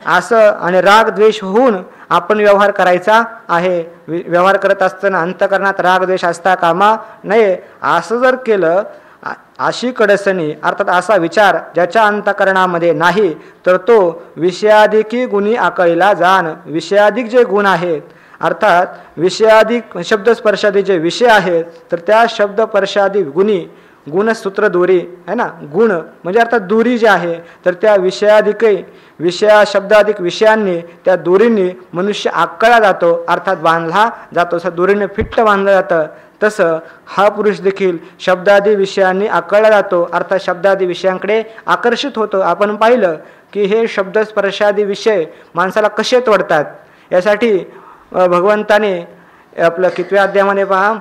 असं आणि राग द्वेष होऊन आपण व्यवहार करायचा आहे. व्यवहार करत असताना अंतःकरणात राग द्वेष असता कामा नये. असं जर केलं, अशी कडसणी अर्थात असा विचार ज्याच्या अंतःकरणामध्ये नाही तर तो विषयाधिकी गुणी आकळीला जाण. विषयाधिक जे गुण आहेत अर्थात विषयाधिक शब्दस्पर्शादी जे विषय आहेत तर त्या शब्दस्पर्शादी गुणी, गुणसूत्र दोरी आहे ना, गुण म्हणजे अर्थात दोरी जी आहे तर त्या शब्दाधिक विषयांनी त्या दोरींनी मनुष्य आकळला जातो अर्थात बांधला जातो. असं दोरीने फिट्ट बांधलं जातं तसं हा पुरुष देखील शब्दादी विषयांनी आकळला जातो अर्थात शब्दादी विषयांकडे आकर्षित होतो. आपण पाहिलं की हे शब्दस्पर्शादी विषय माणसाला कसे तोडतात. यासाठी भगवंताने आपलं कितव्या अध्यायामध्ये पहा,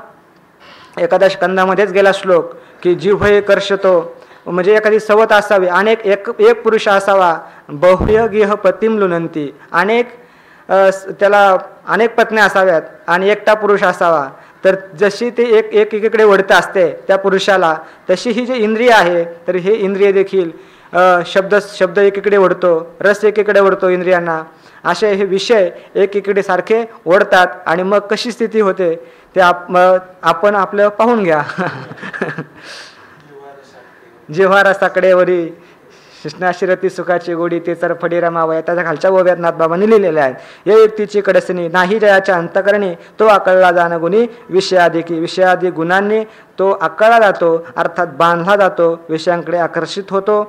एखाद्या स्कंदामध्येच गेला श्लोक की जिव्हये कर्षतो, म्हणजे एखादी सवत असावी, एक पुरुष असावा, बहुय गिह पतिम लुनंती, त्याला अनेक पत्न्या असाव्यात आणि एकटा पुरुष असावा. तर जशी ते एकीकडे वळत असते त्या पुरुषाला, तशी ही जी इंद्रिय आहे तर हे इंद्रिय देखील शब्द एकीकडे ओढतो, रस एकीकडे ओढतो इंद्रियांना. असे हे विषय एकीकडे सारखे ओढतात आणि मग कशी स्थिती होते ते आपण आपलं पाहून घ्या. जिव्हा रसाकडे वरी कृष्णाशिरती सुखाची गोडी ते चरफडी रमावया, त्याच्या खालच्या ओव्यात नाथबाबांनी लिहिलेल्या आहेत. या युक्तीची कडसणी नाही जयाच्या अंतकरणी, तो आकळला जाण गुणी विषयादी गुणांनी तो आकळला जातो, अर्थात बांधला जातो, विषयांकडे आकर्षित होतो.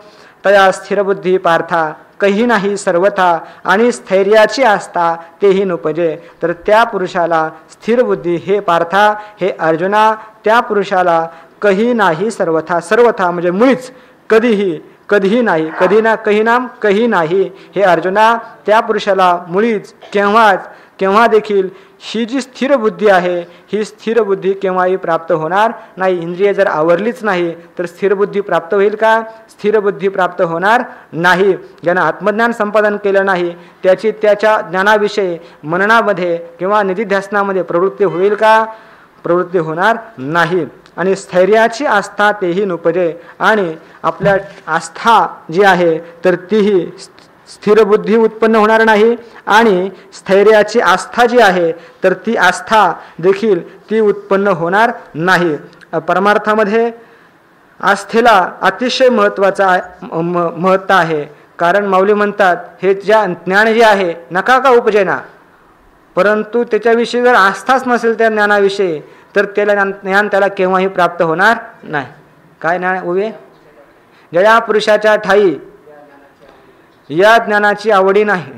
तया स्थिरबुद्धी पार्था कही नाही सर्वथा, आणि स्थैर्याची आस्था तेही नुपजे. तर त्या पुरुषाला स्थिर बुद्धी, हे पार्था, हे अर्जुना, त्या पुरुषाला कही नाही सर्वथा म्हणजे मुळीच, कधीही नाही, कही नाही, हे अर्जुना, त्या पुरुषाला मुळीच केव्हा देखील ही जी स्थिर बुद्धी आहे, ही स्थिर बुद्धी केव्हाही प्राप्त होणार नाही. इंद्रिय जर आवरलीच नाही तर स्थिर बुद्धी प्राप्त होईल का? स्थिर बुद्धी प्राप्त होणार नाही. ज्यानं आत्मज्ञान संपादन केलं नाही त्याची त्याच्या ज्ञानाविषयी मननामध्ये किंवा निधिध्यासनामध्ये प्रवृत्ती होईल का? प्रवृत्ती होणार नाही. आणि स्थैर्याची आस्था तेही नुपजे, आणि आपल्या आस्था जी आहे तर तीही स्थिर बुद्धी उत्पन्न होणार नाही, आणि स्थैर्याची आस्था जी आहे तर ती आस्था देखील ती उत्पन्न होणार नाही. परमार्थामध्ये आस्थेला अतिशय महत्त्व आहे. कारण माऊली म्हणतात, हे ज्ञान जे आहे नका का उपजेना, परंतु त्याच्याविषयी जर आस्थाच नसेल त्या ज्ञानाविषयी तर ज्ञान त्याला केव्हाही प्राप्त होणार नाही. काय ज्ञान उभे? ज्या पुरुषाच्या ठाई या ज्ञानाची आवडी नाही,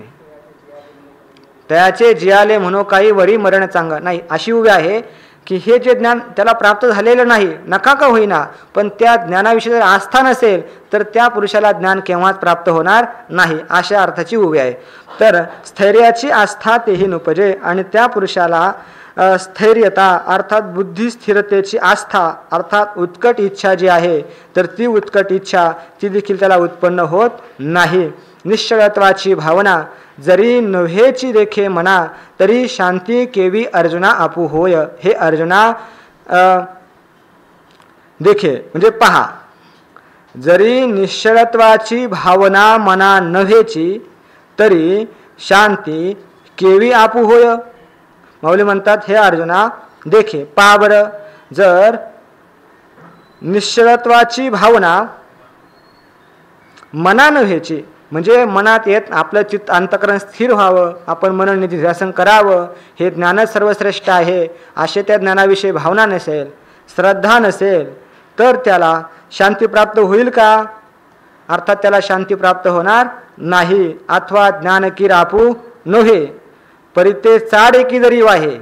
त्याचे जियाले म्हणो काही वरी मरण चांग नाही, अशी उभी आहे की हे जे ज्ञान त्याला प्राप्त झालेलं नाही, नका का होईना, पण त्या ज्ञानाविषयी जर आस्था नसेल तर त्या पुरुषाला ज्ञान केव्हाच प्राप्त होणार नाही, अशा अर्थाची उभी आहे. तर स्थैर्याची आस्था तेही नुपजे, आणि त्या पुरुषाला स्थैर्यता अर्थात बुद्धी स्थिरतेची आस्था अर्थात उत्कट इच्छा जी आहे तर ती उत्कट इच्छा ती देखील त्याला उत्पन्न होत नाही. निश्चळत्वाची भावना जरी नव्हेची देखे मना, तरी शांती केवी अर्जुना आपू होय. हे अर्जुना देखे म्हणजे पहा, जरी निश्चळत्वाची भावना मना नव्हेची तरी शांती केवी आपू होय. माऊली म्हणतात, हे अर्जुना देखे, पहा बरं, जर निश्चळत्वाची भावना मना नव्हेची म्हणजे मनात येत आपलं चित्त अंतकरण स्थिर व्हावं, आपण मनोनिधी ध्यासन करावं, हे ज्ञानच सर्वश्रेष्ठ आहे, असे त्या ज्ञानाविषयी भावना नसेल, श्रद्धा नसेल, तर त्याला शांती प्राप्त होईल का? अर्थात त्याला शांती प्राप्त होणार नाही. अथवा ज्ञान की रापू नव्हे परिते चाड एकी जरी वाहे,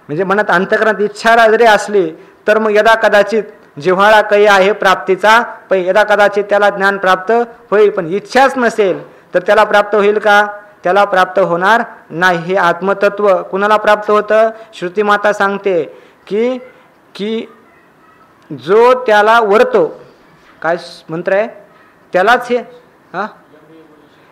म्हणजे मनात अंतकरणात इच्छा जरी असली तर मग यदा कदाचित जिव्हाळा काही आहे प्राप्तीचा, पण यदा कदाचित त्याला ज्ञान प्राप्त होईल, पण इच्छाच नसेल तर त्याला प्राप्त होईल का? त्याला प्राप्त होणार नाही. हे आत्मतत्व कुणाला प्राप्त होतं? श्रुतीमाता सांगते की जो त्याला वरतो, काय मंत्र आहे त्यालाच, हे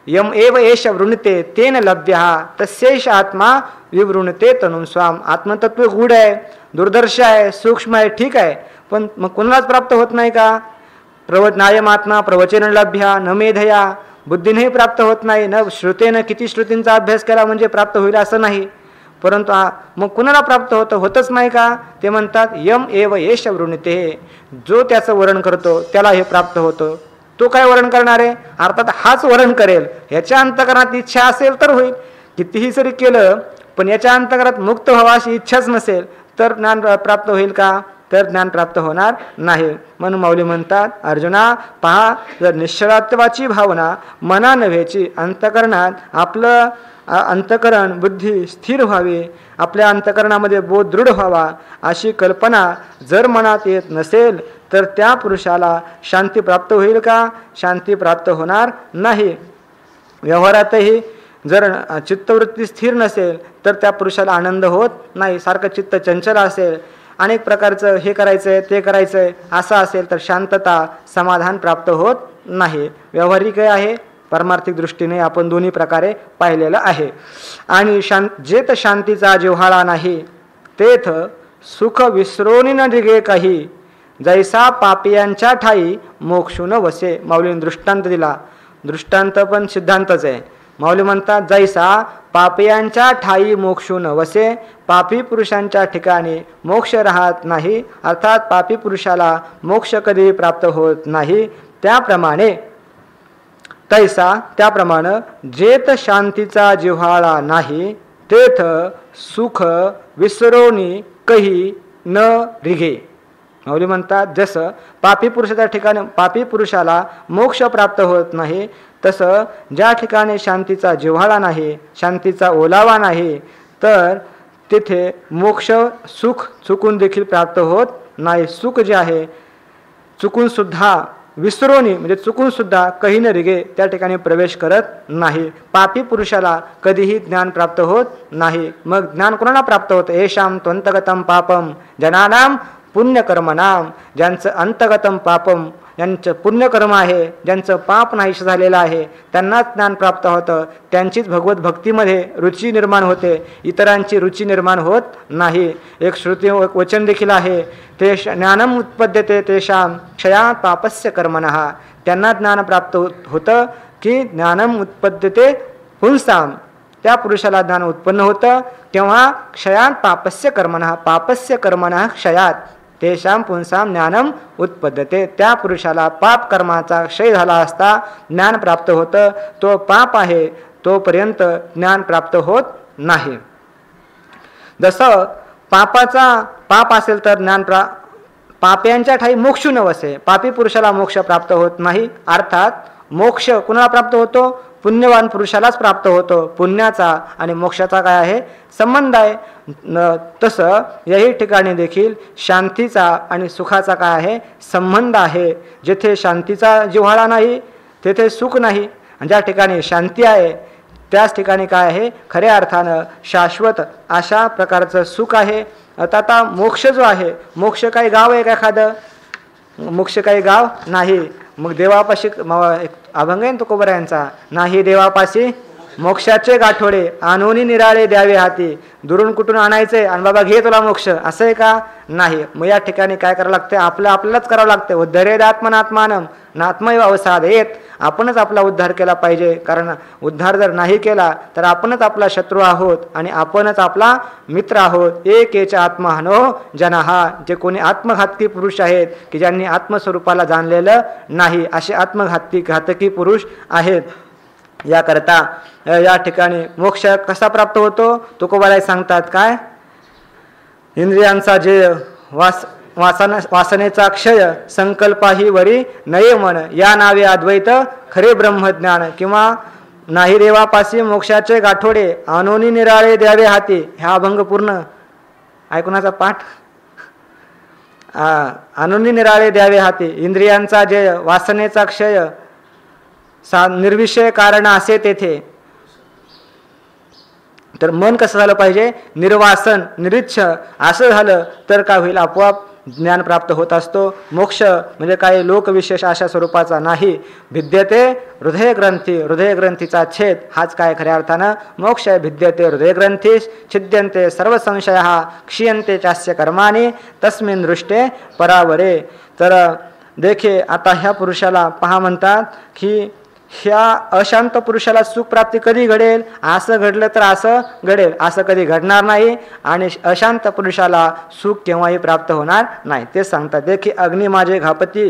यम एव एष वृणते तेन लभ्य तस्यैष आत्मा विवृणते तनुं स्वाम. आत्मतत्व गूढ आहे, दुर्दर्श आहे, सूक्ष्म आहे, ठीक आहे, पण मग कोणालाच प्राप्त होत नाही का? नायमात्मा प्रवचन लभ्या न मेधया, बुद्धीनेही प्राप्त होत नाही, न श्रुतेनं किती श्रुतींचा अभ्यास केला म्हणजे प्राप्त होईल असं नाही, परंतु मग कुणाला प्राप्त होतच नाही का? ते म्हणतात यम एव एष वृणते, जो त्याचं वरण करतो त्याला हे प्राप्त होतं. तो काय वरण करणार आहे? अर्थात हाच वरण करेल. याच्या अंतकरणात इच्छा असेल तर होईल, कितीही जरी केलं पण याच्या अंतकरणात मुक्त व्हावा अशी इच्छाच नसेल तर ज्ञान प्राप्त होईल का? तर ज्ञान प्राप्त होणार नाही. म्हणून माऊली म्हणतात, अर्जुना पहा, जर निश्चळत्वाची भावना मना नव्हेची, अंतकरणात आपलं अंतकरण बुद्धी स्थिर व्हावी, आपल्या अंतकरणामध्ये बोध दृढ व्हावा अशी कल्पना जर मनात येत नसेल तर त्या पुरुषाला शांती प्राप्त होईल का? शांती प्राप्त होणार नाही. व्यवहारातही जर चित्तवृत्ती स्थिर नसेल तर त्या पुरुषाला आनंद होत नाही. सारखं चित्त चंचल असेल, अनेक प्रकारचं हे करायचंय ते करायचंय असं असेल तर शांतता समाधान प्राप्त होत नाही. व्यावहारिक आहे, परमार्थिक दृष्टीने आपण दोन्ही प्रकारे पाहिलेलं आहे. आणि जेथ शांतीचा जिव्हाळा नाही तेथ सुख विसरोनी न दिगे काही, जैसा पापियांच्या ठाई मोक्षून वसे. माऊलीने दृष्टांत दिला. दृष्टांत पण सिद्धांतच आहे. माऊली म्हणतात जैसा पापियांच्या ठाई मोक्षून वसे, पापी पुरुषांच्या ठिकाणी मोक्ष राहत नाही, अर्थात पापी पुरुषाला मोक्ष कधी प्राप्त होत नाही. त्याप्रमाणे त्याप्रमाणे जेथ शांतीचा जिव्हाळा नाही, तेथ सुख विसरोनी कही न रिगे. माऊली म्हणतात जसं पापी पुरुषाच्या ठिकाणी पापी पुरुषाला मोक्ष प्राप्त होत नाही, तसं ज्या ठिकाणी शांतीचा जिव्हाळा नाही, शांतीचा ओलावा नाही, तर तिथे मोक्ष सुख चुकून देखील प्राप्त होत नाही. सुख जे आहे चुकून सुद्धा विसरोनी म्हणजे चुकून सुद्धा कही न रिगे त्या ठिकाणी प्रवेश करत नाही. पापी पुरुषाला कधीही ज्ञान प्राप्त होत नाही. मग ज्ञान कोणाला प्राप्त होतं? येशाम त्वंतगतम पापम जनानाम पुण्यकर्मनाम. ज्यांचं अंतगतम पापम, ज्यांचं पुण्यकर्म आहे, ज्यांचं पाप नाहीश झालेलं आहे, त्यांनाच ज्ञान प्राप्त होतं. त्यांचीच भगवत भक्तीमध्ये रुची निर्माण होते, इतरांची रुची निर्माण होत नाही. एक श्रुती वचन देखील आहे, ते ज्ञानम उत्पद्यते तेषां क्षयात पापस्य कर्मणः. त्यांना ज्ञान प्राप्त होतं की ज्ञानम उत्पद्यते पुंसाम, त्या पुरुषाला ज्ञान उत्पन्न होतं तेव्हा क्षयात पापस्य कर्मणः, पापस्य कर्मणः क्षयात तेषां पुंसाम ज्ञानम उत्पद्यते. त्या पुरुषाला पाप कर्माचा क्षय झाला असता ज्ञान प्राप्त होतं. तो पाप आहे तोपर्यंत ज्ञान प्राप्त होत नाही. जसं पाप असेल तर ज्ञान पाप्यांच्या ठाई मोक्ष नवसे. पापी पुरुषाला मोक्ष प्राप्त होत नाही, अर्थात मोक्ष कुणाला प्राप्त होतो? पुण्यवान पुरुषालाच प्राप्त होतो. पुण्याचा आणि मोक्षाचा काय आहे? संबंध आहे. तसं याही ठिकाणी देखील शांतीचा आणि सुखाचा काय आहे? संबंध आहे. जेथे शांतीचा जिव्हाळा नाही तेथे सुख नाही, आणि ज्या ठिकाणी शांती आहे त्याच ठिकाणी काय आहे? खऱ्या अर्थानं शाश्वत अशा प्रकारचं सुख आहे. आता मोक्ष जो आहे, मोक्ष काही गाव आहे का एखादं? मोक्ष काही गाव नाही. मग देवापाशी अभंग आहे तुकोबरायांचा, नाही देवापाशी मोक्षाचे गाठोडे आणूनी निराळे द्यावे हाती. दुरून कुठून आणायचे आणि बाबा घे तुला मोक्ष, असं आहे का? नाही. मग या ठिकाणी काय करावं लागते? आपल्यालाच करावं लागते. उद्धरेद आत्मनात्मानम नात्मैव अवसादेत. आपणच आपला उद्धार केला पाहिजे, कारण उद्धार जर नाही केला तर आपणच आपला शत्रू आहोत आणि आपणच आपला मित्र आहोत. एकेच आत्महनो जनाहा. जे कोणी आत्मघातकी पुरुष आहेत की ज्यांनी आत्मस्वरूपाला जाणलेलं नाही, असे घातकी पुरुष आहेत. याकरता या ठिकाणी मोक्ष कसा प्राप्त होतो? तुकोबाराय सांगतात काय? इंद्रियांचा जे वासनेचा क्षय, संकल्पाही वरी नये मन, या नावे अद्वैत खरे ब्रह्मज्ञान. किंवा नाही देवापाशी मोक्षाचे गाठोडे आणोनी निराळे द्यावे हाती. हा अभंग पूर्ण ऐकुणाचा पाठ. आणोनी निराळे द्यावे हाती. इंद्रियांचा जे वासनेचा क्षय, निर्विषय कारण असे तेथे, तर मन कसं झालं पाहिजे? निर्वासन निरीच्छ असं झालं तर काय होईल? आपोआप ज्ञान प्राप्त होत असतो. मोक्ष म्हणजे काही लोकविशेष अशा स्वरूपाचा नाही. भिद्यते हृदयग्रंथी, हृदयग्रंथीचा छेद हाच काय खऱ्या अर्थानं मोक्ष आहे. भिद्यते हृदयग्रंथीश छिद्यन्ते सर्व संशयः क्षीयन्ते चास्य कर्माणि तस्मिन् दृष्टे परावरे. तर देखे आता ह्या पुरुषाला पहा म्हणतात की ह्या अशांत पुरुषाला सुख प्राप्ती कधी घडेल? असं घडलं तर असं घडेल, असं कधी घडणार नाही. आणि अशांत पुरुषाला सुख केव्हाही प्राप्त होणार नाही. ते सांगतात देखी अग्नी माझे घापती,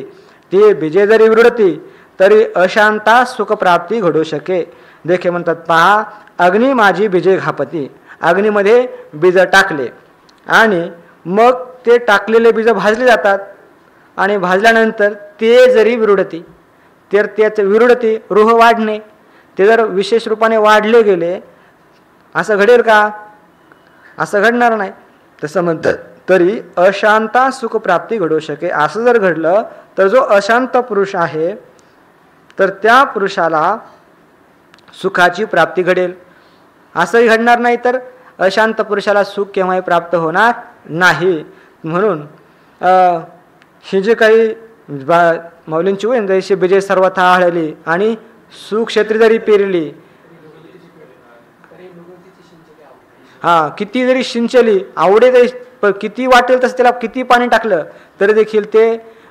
ती बीजे जरी विरडती तरी अशांता सुखप्राप्ती घडू शके. देखे म्हणतात पहा, अग्नी माझी बीजे घापती. अग्नीमध्ये बीज टाकले आणि मग ते टाकलेले बीज भाजले जातात आणि भाजल्यानंतर ते जरी विरडती, तर त्याचं विरुडते रूह वाढणे, ते जर विशेष रूपाने वाढले गेले असं घडेल का? असं घडणार नाही. तसं म्हणतात तरी अशांता सुखप्राप्ती घडू शके. असं जर घडलं तर जो अशांत पुरुष आहे तर त्या पुरुषाला सुखाची प्राप्ती घडेल. असंही घडणार नाही तर अशांत पुरुषाला सुख केव्हाही प्राप्त होणार नाही. म्हणून हे जे काही माऊलींची होईन जैसे बीजे सर्वथा हळली आणि सुक्षेत्री जरी पेरली, किती जरी सिंचली, आवडे जरी किती वाटेल तसं त्याला किती पाणी टाकलं तरी देखील ते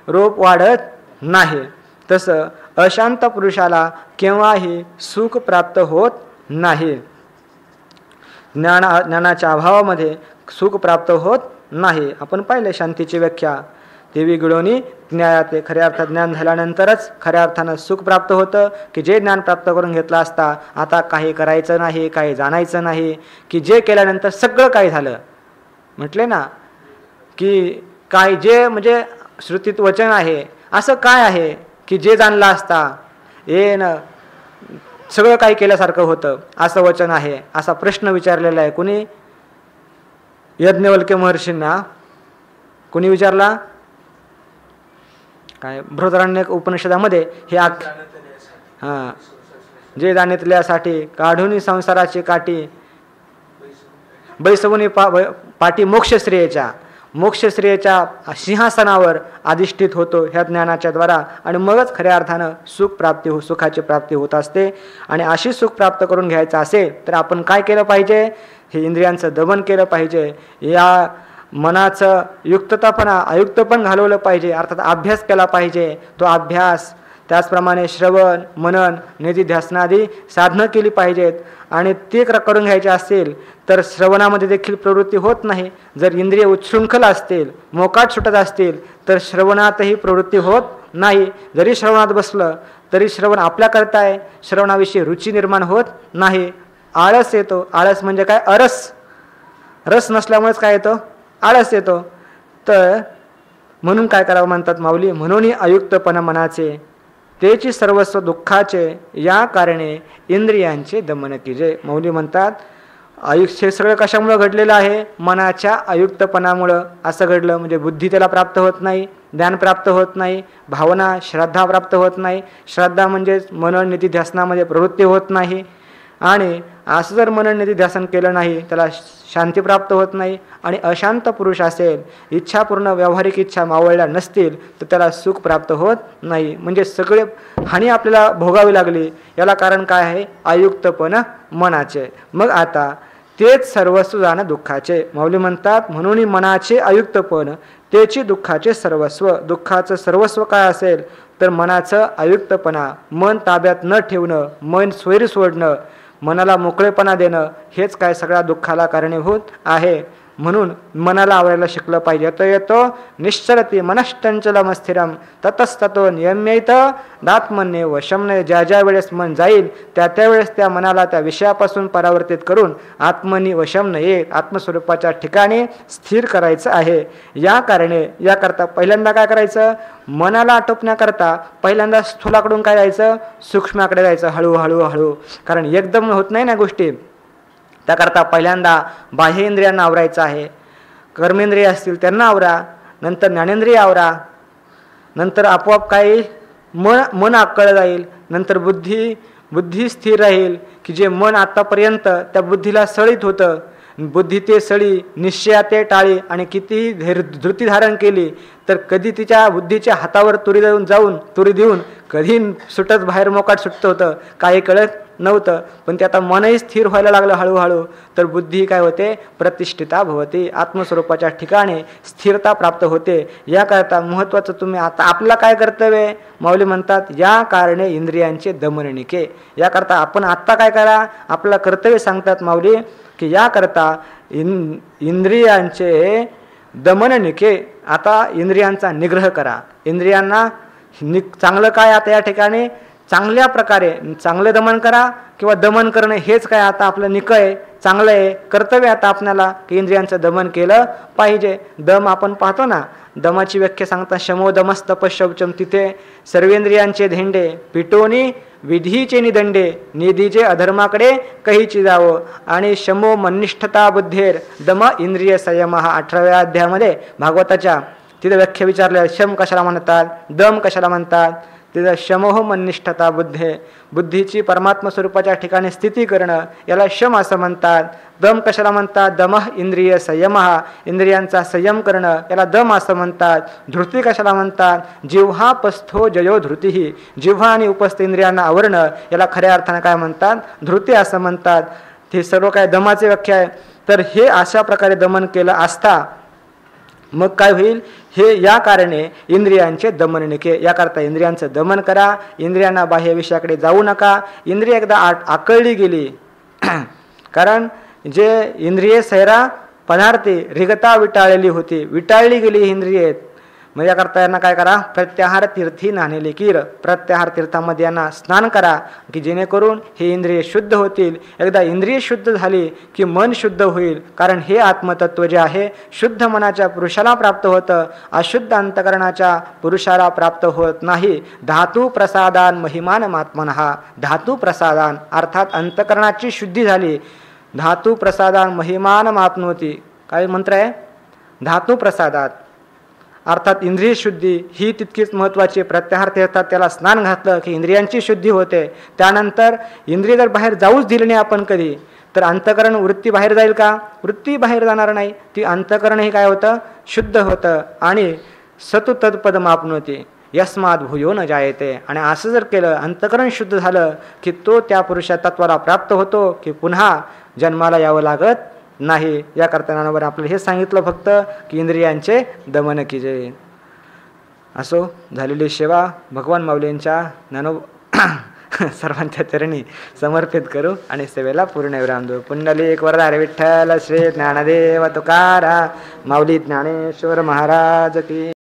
रोप वाढत नाही. तसं अशांत पुरुषाला केव्हाही सुख प्राप्त होत नाही. ज्ञानाच्या अभावामध्ये सुख प्राप्त होत नाही. आपण पाहिले शांतीची व्याख्या, देवी गिळोनी ज्ञायाते. खऱ्या अर्थात ज्ञान झाल्यानंतरच खऱ्या अर्थानं सुख प्राप्त होतं, की जे ज्ञान प्राप्त करून घेतलं असता आता काही करायचं नाही, काही जाणायचं नाही, की जे केल्यानंतर सगळं काही झालं. म्हटले ना की काय जे म्हणजे श्रुतीत वचन आहे असं काय आहे की जे जाणलं असता सगळं काही केल्यासारखं होतं असं वचन आहे. असा प्रश्न विचारलेला आहे. कुणी? यज्ञवल्क्य महर्षींना. कुणी विचारला? काय बृहदारण्यक उपनिषदामध्ये हे जे जाणितल्यासाठी काढून संसाराची काठी बैसवून पाठी मोक्षश्रेयच्या सिंहासनावर अधिष्ठित होतो ह्या ज्ञानाच्या द्वारा. आणि मगच खऱ्या अर्थानं सुखाची प्राप्ती होत असते. आणि अशी सुख प्राप्त करून घ्यायचं असेल तर आपण काय केलं पाहिजे? हे इंद्रियांचं दमन केलं पाहिजे. या मनाचं युक्ततापणा अयुक्तपण घालवलं पाहिजे, अर्थात अभ्यास केला पाहिजे. तो अभ्यास त्याचप्रमाणे श्रवण मनन निधिध्यासनादी साधनं केली पाहिजेत. आणि ते करून घ्यायचे असतील तर श्रवणामध्ये देखील प्रवृत्ती होत नाही. जर इंद्रिय उच्छृंखल असतील, मोकाट सुटत असतील तर श्रवणातही प्रवृत्ती होत नाही. जरी श्रवणात बसलं तरी श्रवण आपल्या करता आहे, श्रवणाविषयी रुची निर्माण होत नाही. आळस येतो. आळस म्हणजे काय? रस नसल्यामुळेच काय येतो? आळस येतो. तर म्हणून काय करावं म्हणतात माऊली, म्हणून अयुक्तपणा मनाचे तेची सर्वस्व दुःखाचे, या कारणे इंद्रियांचे दमन कीजे. माऊली म्हणतात हे सगळं कशामुळं घडलेलं आहे? मनाच्या अयुक्तपणामुळं असं घडलं. म्हणजे बुद्धी त्याला प्राप्त होत नाही, ज्ञान प्राप्त होत नाही, भावना श्रद्धा प्राप्त होत नाही. श्रद्धा म्हणजेच मनन निधिध्यासनामध्ये प्रवृत्ती होत नाही. आणि असं जर मनन निधिध्यासन केलं नाही त्याला शांती प्राप्त होत नाही. आणि अशांत पुरुष असेल, इच्छापूर्ण व्यावहारिक इच्छा मावळल्या नसतील तर त्याला सुख प्राप्त होत नाही. म्हणजे सगळे हानी आपल्याला भोगावी लागली. याला कारण काय आहे? अयुक्तपण मनाचे. मग आता तेच सर्वस्व जाणं दुःखाचे. माऊली म्हणतात म्हणून मनाचे अयुक्तपण तेची दुःखाचे सर्वस्व. दुःखाचं सर्वस्व काय असेल तर मनाचं अयुक्तपणा, मन ताब्यात न ठेवणं, मन स्वैर सोडणं, मनाला मोकळेपणा देणं, हेच काय सगळ्या दुःखाला कारणीभूत आहे. म्हणून मनाला आवरायला शिकलं पाहिजे. येतो निश्चरती मनश्चंचलम स्थिरम ततस्ततो नियम्यैत दात्मन्ये वशमने. ज्या ज्या वेळेस मन जाईल त्या त्यावेळेस त्या मनाला त्या विषयापासून परावर्तित करून आत्मनी वशम नये, आत्मस्वरूपाच्या ठिकाणी स्थिर करायचं आहे. या कारणे याकरता पहिल्यांदा काय करायचं? मनाला आटोपण्याकरता पहिल्यांदा स्थूलाकडून काय जायचं? सूक्ष्माकडे जायचं, हळूहळू. कारण एकदम होत नाही ना गोष्टी. त्याकरता पहिल्यांदा बाह्य इंद्रियांना आवरायचं आहे. कर्मेंद्रिय असतील त्यांना आवरा, नंतर ज्ञानेंद्रिय आवरा, नंतर आपोआप काही मन आकळलं जाईल, नंतर बुद्धी स्थिर राहील. की जे मन आतापर्यंत त्या बुद्धीला सळीत होतं, बुद्धी ते सळी, निश्चया ते टाळी आणि कितीही धृती धारण केली तर कधी तिच्या बुद्धीच्या हातावर तुरी देऊन कधी सुटत बाहेर मोकाट सुटत होतं, काही कळत नव्हतं. पण ते आता मनही स्थिर व्हायला लागलं हळूहळू, तर बुद्धी काय होते? प्रतिष्ठिता भवते. आत्मस्वरूपाच्या ठिकाणी स्थिरता प्राप्त होते. याकरता महत्त्वाचं तुम्ही आता आपलं काय कर्तव्य? माऊली म्हणतात या कारणे इंद्रियांचे दमननिके. याकरता आपण आत्ता काय करा? आपलं कर्तव्य सांगतात माऊली की याकरता इंद्रियांचे दमननिके. आता इंद्रियांचा निग्रह करा. इंद्रियांना चांगलं काय आता या ठिकाणी? चांगल्या प्रकारे चांगले दमन करा किंवा दमन करणं हेच काय आता आपलं निक आहे, चांगलं आहे, कर्तव्य आता आपल्याला की इंद्रियांचं दमन केलं पाहिजे. दम आपण पाहतो ना, दमाची व्याख्या सांगता शमो दमस्तपशौचम. तिथे सर्वेंद्रियांचे धेंडे पिटोनी विधीचे निदंडे, निधीचे अधर्माकडे कहीची जावं. आणि शमो मनिष्ठता बुद्धेर दम इंद्रिय संयम. 18व्या अध्यायामध्ये भागवताच्या तिथे व्याख्या विचारल्या. शम कशाला म्हणतात, दम कशाला म्हणतात? तिथं शमोह मनिष्ठता बुद्धे, बुद्धीची परमात्मा स्वरूपाच्या ठिकाणी स्थिती करणं याला शम असं म्हणतात. दम कशाला म्हणतात? दमः इंद्रिय संयमः, इंद्रियांचा संयम करणं याला दम असं म्हणतात. धृती कशाला म्हणतात? जिव्हा पस्थो जयो धृती, जिव्हा आणि उपस्थ इंद्रियांना आवरणं याला खऱ्या अर्थानं काय म्हणतात? धृती असं म्हणतात. हे सर्व काय दमाचे व्याख्या आहे. तर हे अशा प्रकारे दमन केलं असता मग काय होईल? हे या कारणे इंद्रियांचे दमन निके, याकरता इंद्रियांचं दमन करा. इंद्रियांना बाह्य विषयाकडे जाऊ नका. इंद्रिय एकदा आकळली गेली कारण जे इंद्रिये सैरा पदार्थे रिगता विटाळलेली होती, विटाळली गेली इंद्रिये. मग याकरता यांना काय करा? प्रत्याहार तीर्थी नाणेले कीर, प्रत्याहार तीर्थामध्ये यांना स्नान करा की जेणेकरून हे इंद्रिय शुद्ध होतील. एकदा इंद्रिय शुद्ध झाली की मन शुद्ध होईल. कारण हे आत्मतत्व जे आहे शुद्ध मनाच्या पुरुषाला प्राप्त होतं, अशुद्ध अंतकरणाच्या पुरुषाला प्राप्त होत नाही. धातू प्रसादान महिमान आत्मनहा, धातू प्रसादान अर्थात अंतकरणाची शुद्धी झाली. धातू प्रसादान महिमान मापनोती, काय मंत्र आहे? धातू प्रसादात अर्थात इंद्रिय शुद्धी ही तितकीच महत्त्वाची. प्रत्याहार तीर्थात त्याला स्नान घातलं की इंद्रियांची शुद्धी होते. त्यानंतर इंद्रिय जर बाहेर जाऊच दिली नाही आपण कधी, तर अंतकरण वृत्ती बाहेर जाईल का? वृत्ती बाहेर जाणार नाही. ती अंतकरण हे काय होतं? शुद्ध होतं. आणि सतु तत्पद मापनोती यस्माद भूयो न जायते. आणि असं जर केलं, अंतकरण शुद्ध झालं की तो त्या पुरुषा तत्वाला प्राप्त होतो की पुन्हा जन्माला यावं लागत नाही. या करतानावर आपल्याला हे सांगितलं फक्त की इंद्रियांचे दमन कीजे. असो, झालेली सेवा भगवान माऊलींच्या ज्ञानो सर्वांच्या चरणी समर्पित करू आणि सेवेला पूर्ण विराम देऊ. पुंडलिक वरदारे विठ्ठल श्री ज्ञानदेव तुकारा माऊली ज्ञानेश्वर महाराज की